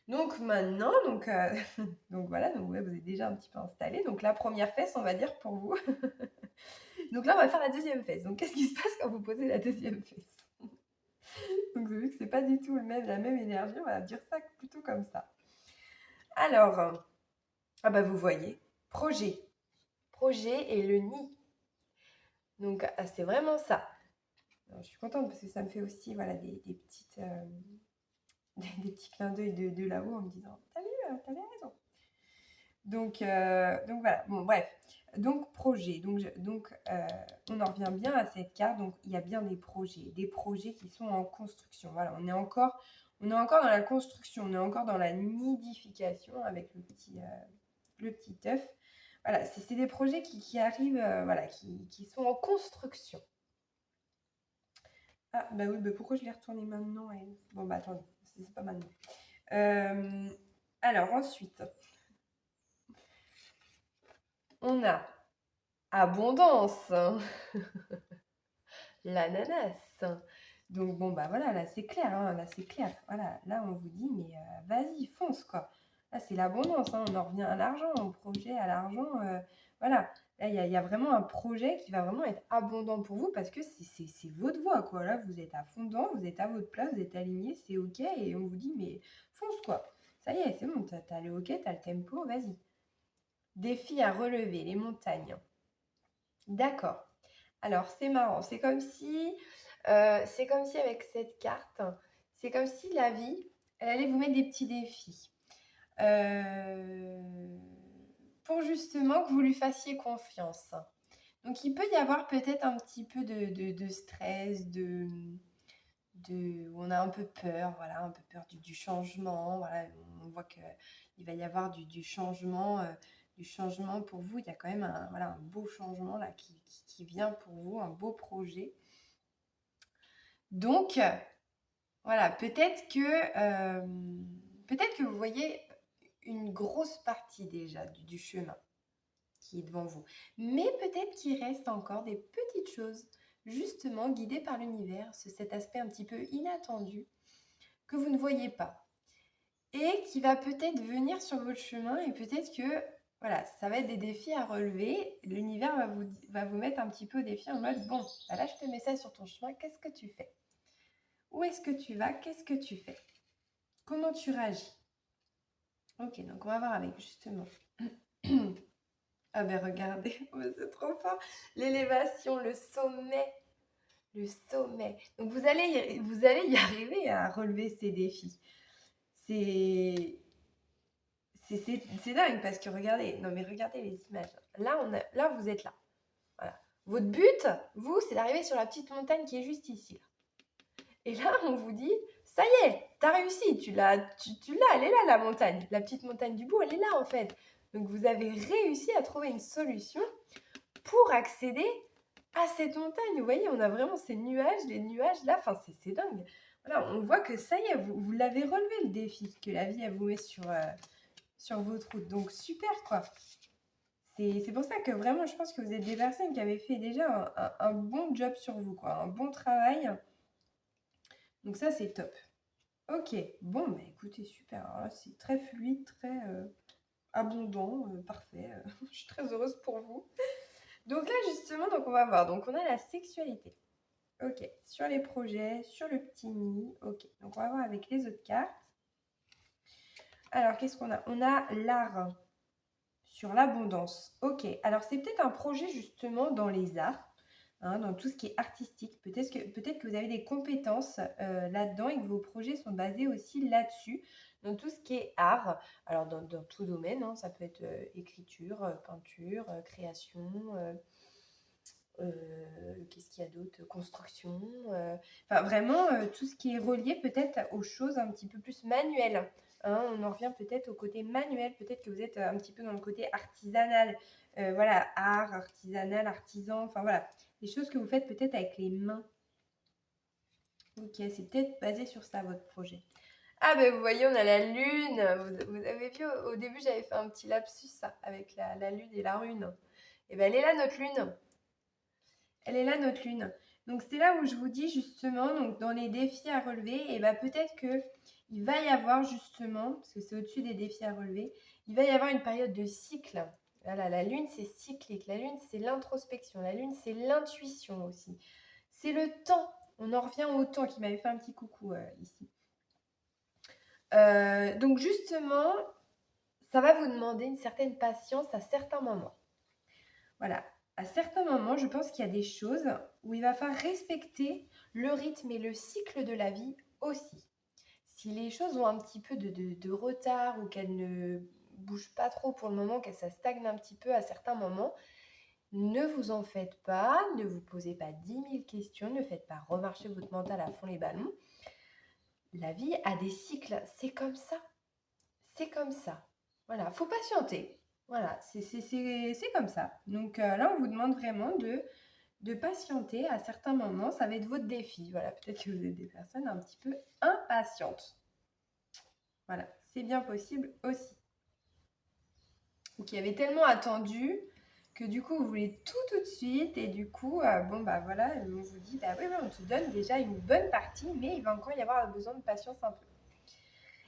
Donc maintenant, donc voilà, donc ouais, vous êtes déjà un petit peu installé. Donc la première fesse, on va dire pour vous. Donc là, on va faire la deuxième fesse. Donc qu'est-ce qui se passe quand vous posez la deuxième fesse? Donc vous avez vu que c'est pas du tout la même énergie, on va dire ça plutôt comme ça. Alors, ah bah vous voyez, projet. Projet et le nid. Donc c'est vraiment ça. Alors, je suis contente parce que ça me fait aussi voilà, des petites, des petits clins d'œil de là-haut en me disant t'as vu, t'avais raison. Donc voilà, bon bref. Donc projet, on en revient bien à cette carte. Donc il y a bien des projets qui sont en construction. Voilà, on est encore dans la construction, on est encore dans la nidification avec le petit œuf. Voilà, c'est des projets qui arrivent, voilà, qui sont en construction. Ah bah oui, bah pourquoi je l'ai retourné maintenant Bon bah attendez, c'est pas maintenant. Alors ensuite, on a abondance, l'ananas. Donc bon bah voilà, là c'est clair, hein, là c'est clair. Voilà, là on vous dit mais vas-y, fonce quoi. Là c'est l'abondance, hein, on en revient à l'argent, au projet, à l'argent. Voilà, là il y a vraiment un projet qui va vraiment être abondant pour vous parce que c'est votre voie quoi. Là vous êtes à fond dedans, vous êtes à votre place, vous êtes aligné, c'est ok et on vous dit mais fonce quoi. Ça y est, c'est bon, t'as le ok, t'as le tempo, vas-y. Défi à relever, les montagnes. D'accord. Alors, c'est marrant. C'est comme si avec cette carte, c'est comme si la vie, elle allait vous mettre des petits défis. Pour justement que vous lui fassiez confiance. Donc, il peut y avoir peut-être un petit peu de stress, on a un peu peur, voilà, un peu peur du changement. Voilà, on voit qu'il va y avoir du changement. Du changement pour vous, il y a quand même un beau changement là qui vient pour vous, un beau projet. Donc, voilà, peut-être que vous voyez une grosse partie déjà du chemin qui est devant vous. Mais peut-être qu'il reste encore des petites choses, justement guidées par l'univers, cet aspect un petit peu inattendu que vous ne voyez pas et qui va peut-être venir sur votre chemin et peut-être que voilà, ça va être des défis à relever. L'univers va vous mettre un petit peu au défi en mode bon, bah là je te mets ça sur ton chemin, qu'est-ce que tu fais? Où est-ce que tu vas? Qu'est-ce que tu fais? Comment tu réagis? Ok, donc on va voir avec justement. Ah ben regardez, oh, c'est trop fort. L'élévation, le sommet. Le sommet. Donc vous allez y arriver à relever ces défis. C'est dingue parce que regardez, non mais regardez les images. Là vous êtes là. Voilà. Votre but, vous, c'est d'arriver sur la petite montagne qui est juste ici. Là. Et là, on vous dit, ça y est, t'as réussi, tu l'as, elle est là la montagne. La petite montagne du bout, elle est là en fait. Donc vous avez réussi à trouver une solution pour accéder à cette montagne. Vous voyez, on a vraiment ces nuages, les nuages là, enfin c'est dingue. Voilà, on voit que ça y est, vous l'avez relevé le défi que la vie elle vous met sur votre route. Donc super quoi. C'est pour ça que vraiment, je pense que vous êtes des personnes qui avaient fait déjà un bon job sur vous, quoi, un bon travail. Donc ça, c'est top. Ok, bon, bah écoutez, super. Alors là, c'est très fluide, très abondant, parfait. Je suis très heureuse pour vous. Donc là, justement, donc on va voir. Donc on a la sexualité. Ok, sur les projets, sur le petit nid. Ok, donc on va voir avec les autres cartes. Alors, qu'est-ce qu'on a? On a l'art sur l'abondance. Ok, alors c'est peut-être un projet justement dans les arts. Hein, dans tout ce qui est artistique. Peut-être que vous avez des compétences là-dedans et que vos projets sont basés aussi là-dessus, dans tout ce qui est art. Alors, dans tout domaine, hein, ça peut être écriture, peinture, création, qu'est-ce qu'il y a d'autre? Construction. Enfin, vraiment, tout ce qui est relié peut-être aux choses un petit peu plus manuelles. Hein, on en revient peut-être au côté manuel. Peut-être que vous êtes un petit peu dans le côté artisanal. Voilà, art, artisanal, artisan. Enfin, voilà. Les choses que vous faites peut-être avec les mains. Ok, c'est peut-être basé sur ça, votre projet. Ah ben vous voyez, on a la lune. Vous avez vu, au début, j'avais fait un petit lapsus ça, avec la lune et la rune. Et ben elle est là, notre lune. Elle est là, notre lune. Donc c'est là où je vous dis justement, donc dans les défis à relever, et ben peut-être que il va y avoir justement, parce que c'est au-dessus des défis à relever, il va y avoir une période de cycle. Voilà, la lune c'est cyclique, la lune c'est l'introspection, la lune c'est l'intuition aussi. C'est le temps, on en revient au temps qui m'avait fait un petit coucou ici. Donc justement, ça va vous demander une certaine patience à certains moments. Voilà, à certains moments, je pense qu'il y a des choses où il va falloir respecter le rythme et le cycle de la vie aussi. Si les choses ont un petit peu de retard ou qu'elles ne bougent pas trop pour le moment, qu'elles ça stagne un petit peu à certains moments, ne vous en faites pas, ne vous posez pas 10 000 questions, ne faites pas remarcher votre mental à fond les ballons. La vie a des cycles, c'est comme ça. C'est comme ça. Voilà, faut patienter. Voilà, c'est comme ça. Donc là, on vous demande vraiment de patienter à certains moments. Ça va être votre défi. Voilà, peut-être que vous êtes des personnes un petit peu impatientes. Voilà, c'est bien possible aussi. Ou qui avez tellement attendu que du coup, vous voulez tout de suite. Et du coup, bon, bah voilà, on vous dit, bah oui, on te donne déjà une bonne partie, mais il va encore y avoir besoin de patience un peu.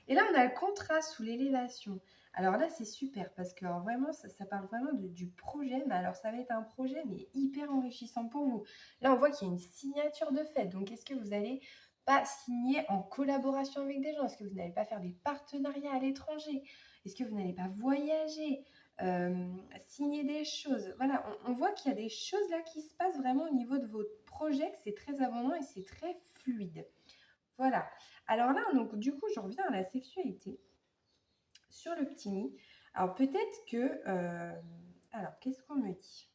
Et là, on a le contraste ou l'élévation. Alors là, c'est super parce que alors, vraiment, ça parle vraiment du projet. Mais alors, ça va être un projet, mais hyper enrichissant pour vous. Là, on voit qu'il y a une signature de fait. Donc, est-ce que vous allez pas signer en collaboration avec des gens? Est-ce que vous n'allez pas faire des partenariats à l'étranger? Est-ce que vous n'allez pas voyager? Signer des choses? Voilà, on voit qu'il y a des choses là qui se passent vraiment au niveau de votre projet, que c'est très abondant et c'est très fluide. Voilà. Alors là, donc, du coup, je reviens à la sexualité sur le petit nid. Alors peut-être que... alors, qu'est-ce qu'on me dit?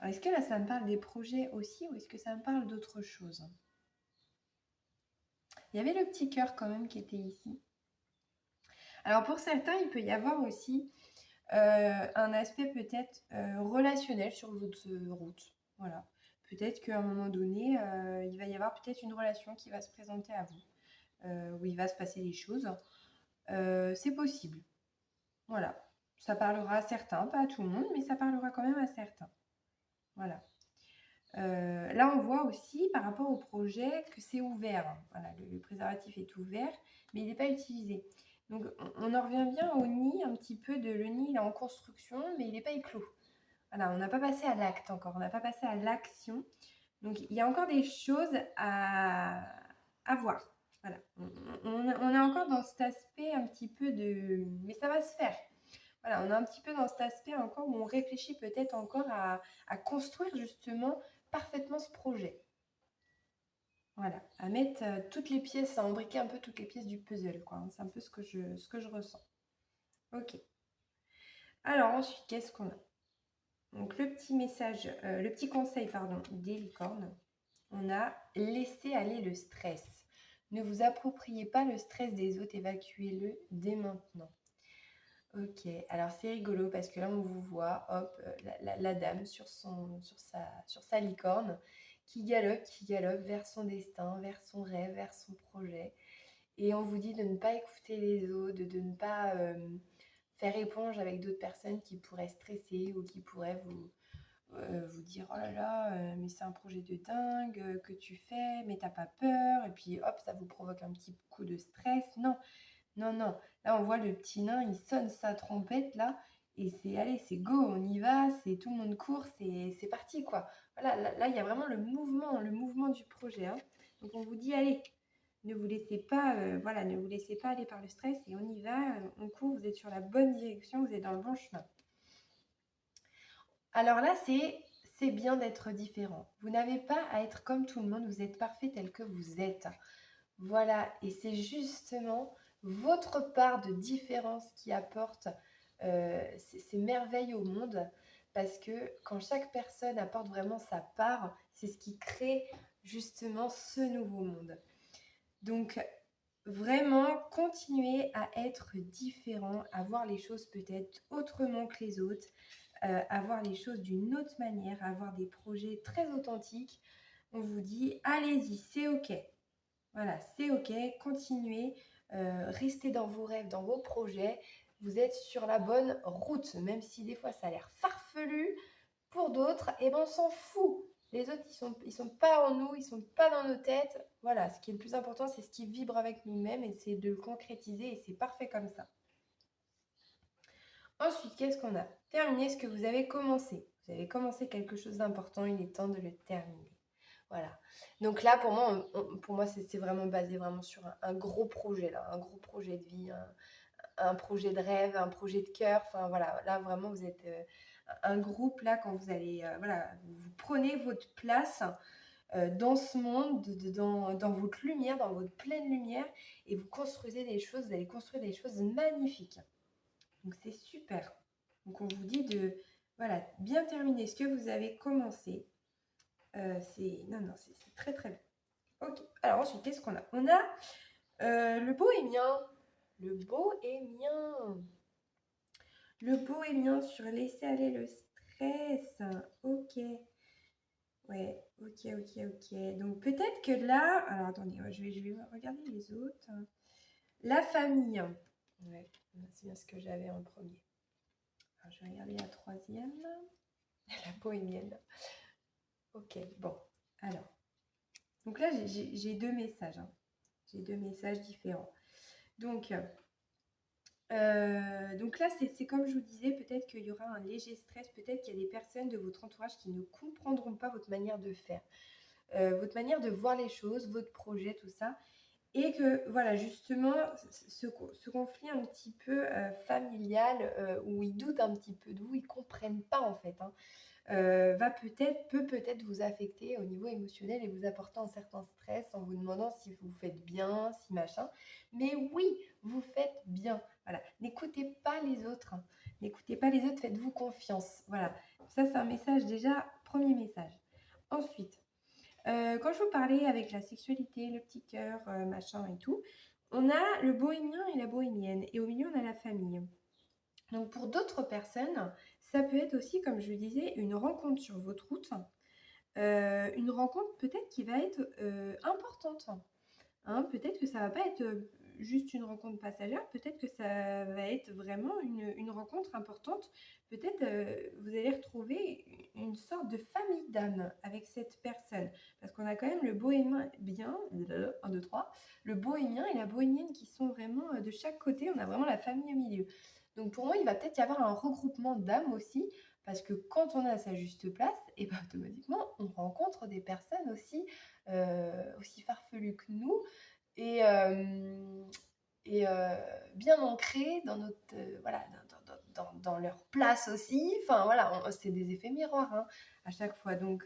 Alors, est-ce que là, ça me parle des projets aussi ou est-ce que ça me parle d'autre chose? Il y avait le petit cœur quand même qui était ici. Alors pour certains, il peut y avoir aussi un aspect peut-être relationnel sur votre route. Voilà. Peut-être qu'à un moment donné, il va y avoir peut-être une relation qui va se présenter à vous, où il va se passer des choses. C'est possible. Voilà. Ça parlera à certains, pas à tout le monde, mais ça parlera quand même à certains. Voilà. Là, on voit aussi par rapport au projet que c'est ouvert. Voilà, le préservatif est ouvert, mais il n'est pas utilisé. Donc, on en revient bien au nid, un petit peu de le nid, il est en construction, mais il n'est pas éclos. Voilà, on n'a pas passé à l'acte encore, on n'a pas passé à l'action. Donc, il y a encore des choses à voir. Voilà. On est encore dans cet aspect un petit peu de... Mais ça va se faire. Voilà, on est un petit peu dans cet aspect encore où on réfléchit peut-être encore à construire justement parfaitement ce projet. Voilà, à mettre toutes les pièces, à embriquer un peu toutes les pièces du puzzle, quoi. C'est un peu ce que je ressens. Ok. Alors ensuite, qu'est-ce qu'on a? Donc le petit message, le petit conseil, pardon, des licornes. On a laissé aller le stress. Ne vous appropriez pas le stress des autres, évacuez-le dès maintenant. Ok, alors c'est rigolo parce que là on vous voit, hop, la dame sur sa licorne qui galope vers son destin, vers son rêve, vers son projet. Et on vous dit de ne pas écouter les autres, de ne pas faire éponge avec d'autres personnes qui pourraient stresser ou qui pourraient vous dire oh là là, mais c'est un projet de dingue que tu fais, mais t'as pas peur. Et puis hop, ça vous provoque un petit coup de stress. Non, non, non. Là, on voit le petit nain, il sonne sa trompette, là. Et c'est, allez, c'est go, on y va, c'est tout le monde court, c'est parti, quoi. Voilà, là, il y a vraiment le mouvement du projet, hein. Donc, on vous dit, allez, ne vous laissez pas, voilà, ne vous laissez pas aller par le stress et on y va, on court, vous êtes sur la bonne direction, vous êtes dans le bon chemin. Alors là, c'est bien d'être différent. Vous n'avez pas à être comme tout le monde, vous êtes parfait tel que vous êtes. Voilà, et c'est justement votre part de différence qui apporte ces merveilles au monde, parce que quand chaque personne apporte vraiment sa part, c'est ce qui crée justement ce nouveau monde. Donc, vraiment, continuez à être différent, à voir les choses peut-être autrement que les autres, à voir les choses d'une autre manière, à avoir des projets très authentiques. On vous dit, allez-y, c'est OK. Voilà, c'est OK, continuez, restez dans vos rêves, dans vos projets. Vous êtes sur la bonne route, même si des fois ça a l'air farfelu pour d'autres, et ben on s'en fout. Les autres, ils sont pas en nous, ils sont pas dans nos têtes. Voilà, ce qui est le plus important, c'est ce qui vibre avec nous-mêmes et c'est de le concrétiser et c'est parfait comme ça. Ensuite, qu'est-ce qu'on a? Terminer ce que vous avez commencé. Vous avez commencé quelque chose d'important, il est temps de le terminer. Voilà. Donc là, pour moi c'est vraiment basé vraiment sur un gros projet, là, un gros projet de vie, un projet de rêve, un projet de cœur. Enfin voilà, là vraiment vous êtes un groupe, là, quand vous allez, voilà, vous prenez votre place dans ce monde, dans votre lumière, dans votre pleine lumière, et vous construisez des choses, vous allez construire des choses magnifiques. Donc c'est super. Donc on vous dit de, voilà, bien terminer ce que vous avez commencé. C'est très très bien. Ok. Alors ensuite, qu'est-ce qu'on a? On a le bohémien. Le bohémien. Le bohémien sur laisser aller le stress. Ok. Ouais, ok. Donc peut-être que là, alors attendez, je vais regarder les autres. La famille. Ouais, c'est bien ce que j'avais en premier. Alors, je vais regarder la troisième. La bohémienne. Ok, bon. Alors, donc là, j'ai deux messages. Hein. J'ai deux messages différents. Donc là, c'est comme je vous disais, peut-être qu'il y aura un léger stress, peut-être qu'il y a des personnes de votre entourage qui ne comprendront pas votre manière de faire, votre manière de voir les choses, votre projet, tout ça. Et que, voilà, justement, ce conflit un petit peu familial, où ils doutent un petit peu de vous, ils ne comprennent pas en fait, hein, peut peut-être vous affecter au niveau émotionnel et vous apporter un certain stress en vous demandant si vous faites bien, si machin. Mais oui, vous faites bien. Voilà, n'écoutez pas les autres. Hein. N'écoutez pas les autres, faites-vous confiance. Voilà, ça c'est un message déjà, premier message. Ensuite, quand je vous parlais avec la sexualité, le petit cœur, machin et tout, on a le bohémien et la bohémienne. Et au milieu, on a la famille. Donc pour d'autres personnes, ça peut être aussi, comme je le disais, une rencontre sur votre route, une rencontre peut-être qui va être importante. Hein. Peut-être que ça va pas être juste une rencontre passagère, peut-être que ça va être vraiment une rencontre importante. Peut-être vous allez retrouver une sorte de famille d'âme avec cette personne. Parce qu'on a quand même le bohémien, 1, 2, 3, le bohémien et la bohémienne qui sont vraiment de chaque côté, on a vraiment la famille au milieu. Donc pour moi, il va peut-être y avoir un regroupement d'âmes aussi, parce que quand on est à sa juste place, et ben automatiquement, on rencontre des personnes aussi farfelues que nous et, bien ancrées dans notre, voilà, dans leur place aussi. Enfin voilà, c'est des effets miroirs hein, à chaque fois. Donc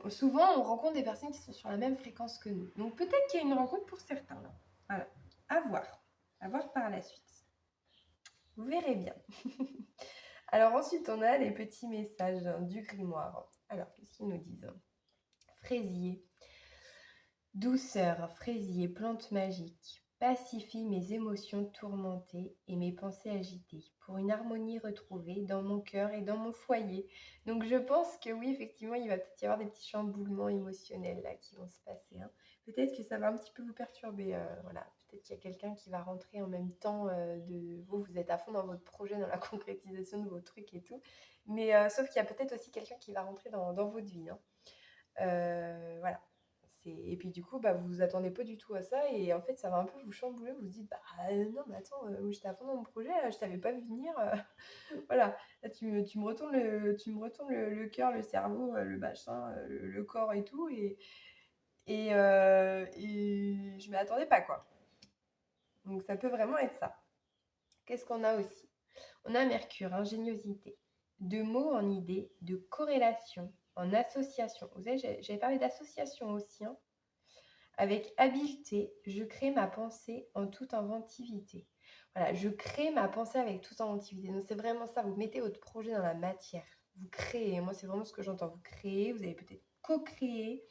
souvent, on rencontre des personnes qui sont sur la même fréquence que nous. Donc peut-être qu'il y a une rencontre pour certains. Là. Voilà, à voir par la suite. Vous verrez bien. Alors ensuite, on a les petits messages du grimoire. Alors, qu'est-ce qu'ils nous disent? Fraisier. Douceur, fraisier, plante magique, pacifie mes émotions tourmentées et mes pensées agitées, pour une harmonie retrouvée dans mon cœur et dans mon foyer. Donc je pense que oui, effectivement, il va peut-être y avoir des petits chamboulements émotionnels là qui vont se passer. Hein. Peut-être que ça va un petit peu vous perturber. Voilà. Peut-être qu'il y a quelqu'un qui va rentrer en même temps de vous. Vous êtes à fond dans votre projet, dans la concrétisation de vos trucs et tout. Mais sauf qu'il y a peut-être aussi quelqu'un qui va rentrer dans votre vie. Hein. Voilà. Et puis du coup, bah, vous vous attendez pas du tout à ça et en fait, ça va un peu vous chambouler. Vous vous dites, bah non, mais attends, moi j'étais à fond dans mon projet, je t'avais pas vu venir. Voilà, là tu me retournes le cœur, le cerveau, le machin, le corps et tout. Et je m'y attendais pas, quoi. Donc ça peut vraiment être ça. Qu'est-ce qu'on a aussi? On a Mercure, ingéniosité, de mots en idées, de corrélation, en association. Vous savez, j'avais parlé d'association aussi, hein. Avec habileté, je crée ma pensée en toute inventivité. Voilà, je crée ma pensée avec toute inventivité. Donc c'est vraiment ça, vous mettez votre projet dans la matière. Vous créez, moi c'est vraiment ce que j'entends. Vous créez, vous allez peut-être co-créer.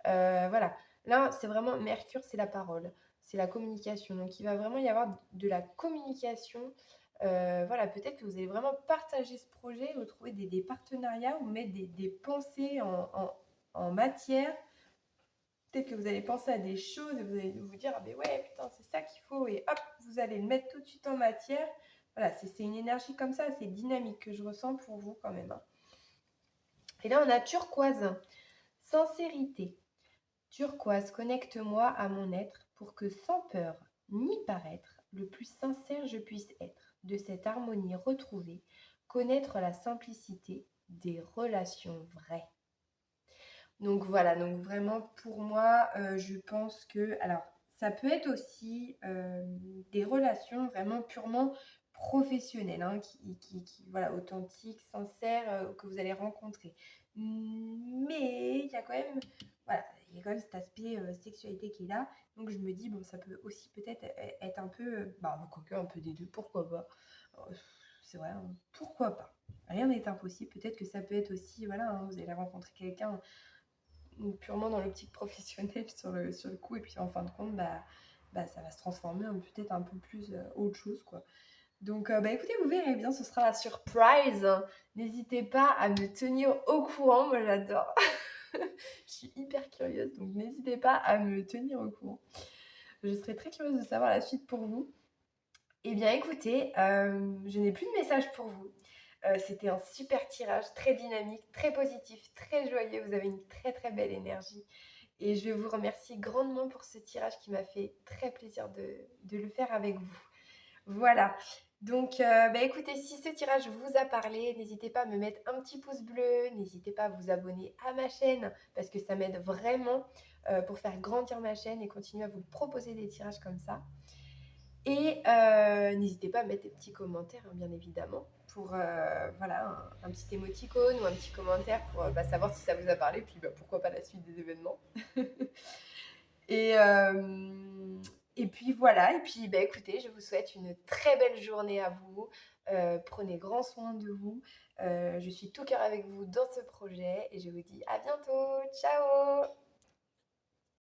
Voilà, là c'est vraiment Mercure, c'est la parole, c'est la communication. Donc il va vraiment y avoir de la communication. Voilà, peut-être que vous allez vraiment partager ce projet, vous trouver des partenariats ou mettre des pensées en matière peut-être que vous allez penser à des choses et vous allez vous dire: «Ah beh, ouais, putain, c'est ça qu'il faut» et hop, vous allez le mettre tout de suite en matière. Voilà, c'est une énergie comme ça, c'est dynamique que je ressens pour vous quand même, hein. Et là, on a turquoise, sincérité. Turquoise, connecte-moi à mon être pour que sans peur ni paraître, le plus sincère je puisse être. De cette harmonie retrouvée, connaître la simplicité des relations vraies. Donc voilà, donc vraiment pour moi, je pense que alors ça peut être aussi, des relations vraiment purement professionnelles, hein, qui voilà, authentiques, sincères, que vous allez rencontrer. Mais il y a quand même voilà, il y a quand même cet aspect, sexualité qui est là. Donc je me dis: «Bon, ça peut aussi peut-être être un peu, bah, quoique un peu des 2 pourquoi pas?» C'est vrai, hein, pourquoi pas? Rien n'est impossible. Peut-être que ça peut être aussi, voilà, hein, vous allez rencontrer quelqu'un purement dans l'optique professionnelle sur le coup et puis en fin de compte, ça va se transformer en peut-être un peu plus, autre chose, quoi. Donc bah, écoutez, vous verrez bien, ce sera la surprise, hein. N'hésitez pas à me tenir au courant, moi j'adore. Je suis hyper curieuse, donc n'hésitez pas à me tenir au courant. Je serais très curieuse de savoir la suite pour vous. Eh bien écoutez, je n'ai plus de message pour vous. C'était un super tirage, très dynamique, très positif, très joyeux. Vous avez une très, très belle énergie et je vous remercie grandement pour ce tirage qui m'a fait très plaisir de le faire avec vous. Voilà, donc bah, écoutez, si ce tirage vous a parlé, n'hésitez pas à me mettre un petit pouce bleu, n'hésitez pas à vous abonner à ma chaîne parce que ça m'aide vraiment, pour faire grandir ma chaîne et continuer à vous proposer des tirages comme ça. Et n'hésitez pas à mettre des petits commentaires, hein, bien évidemment, pour voilà, un petit émoticône ou un petit commentaire pour savoir si ça vous a parlé, puis pourquoi pas la suite des événements. Et, et puis voilà, et puis écoutez, je vous souhaite une très belle journée à vous. Prenez grand soin de vous. Je suis tout cœur avec vous dans ce projet et je vous dis à bientôt. Ciao!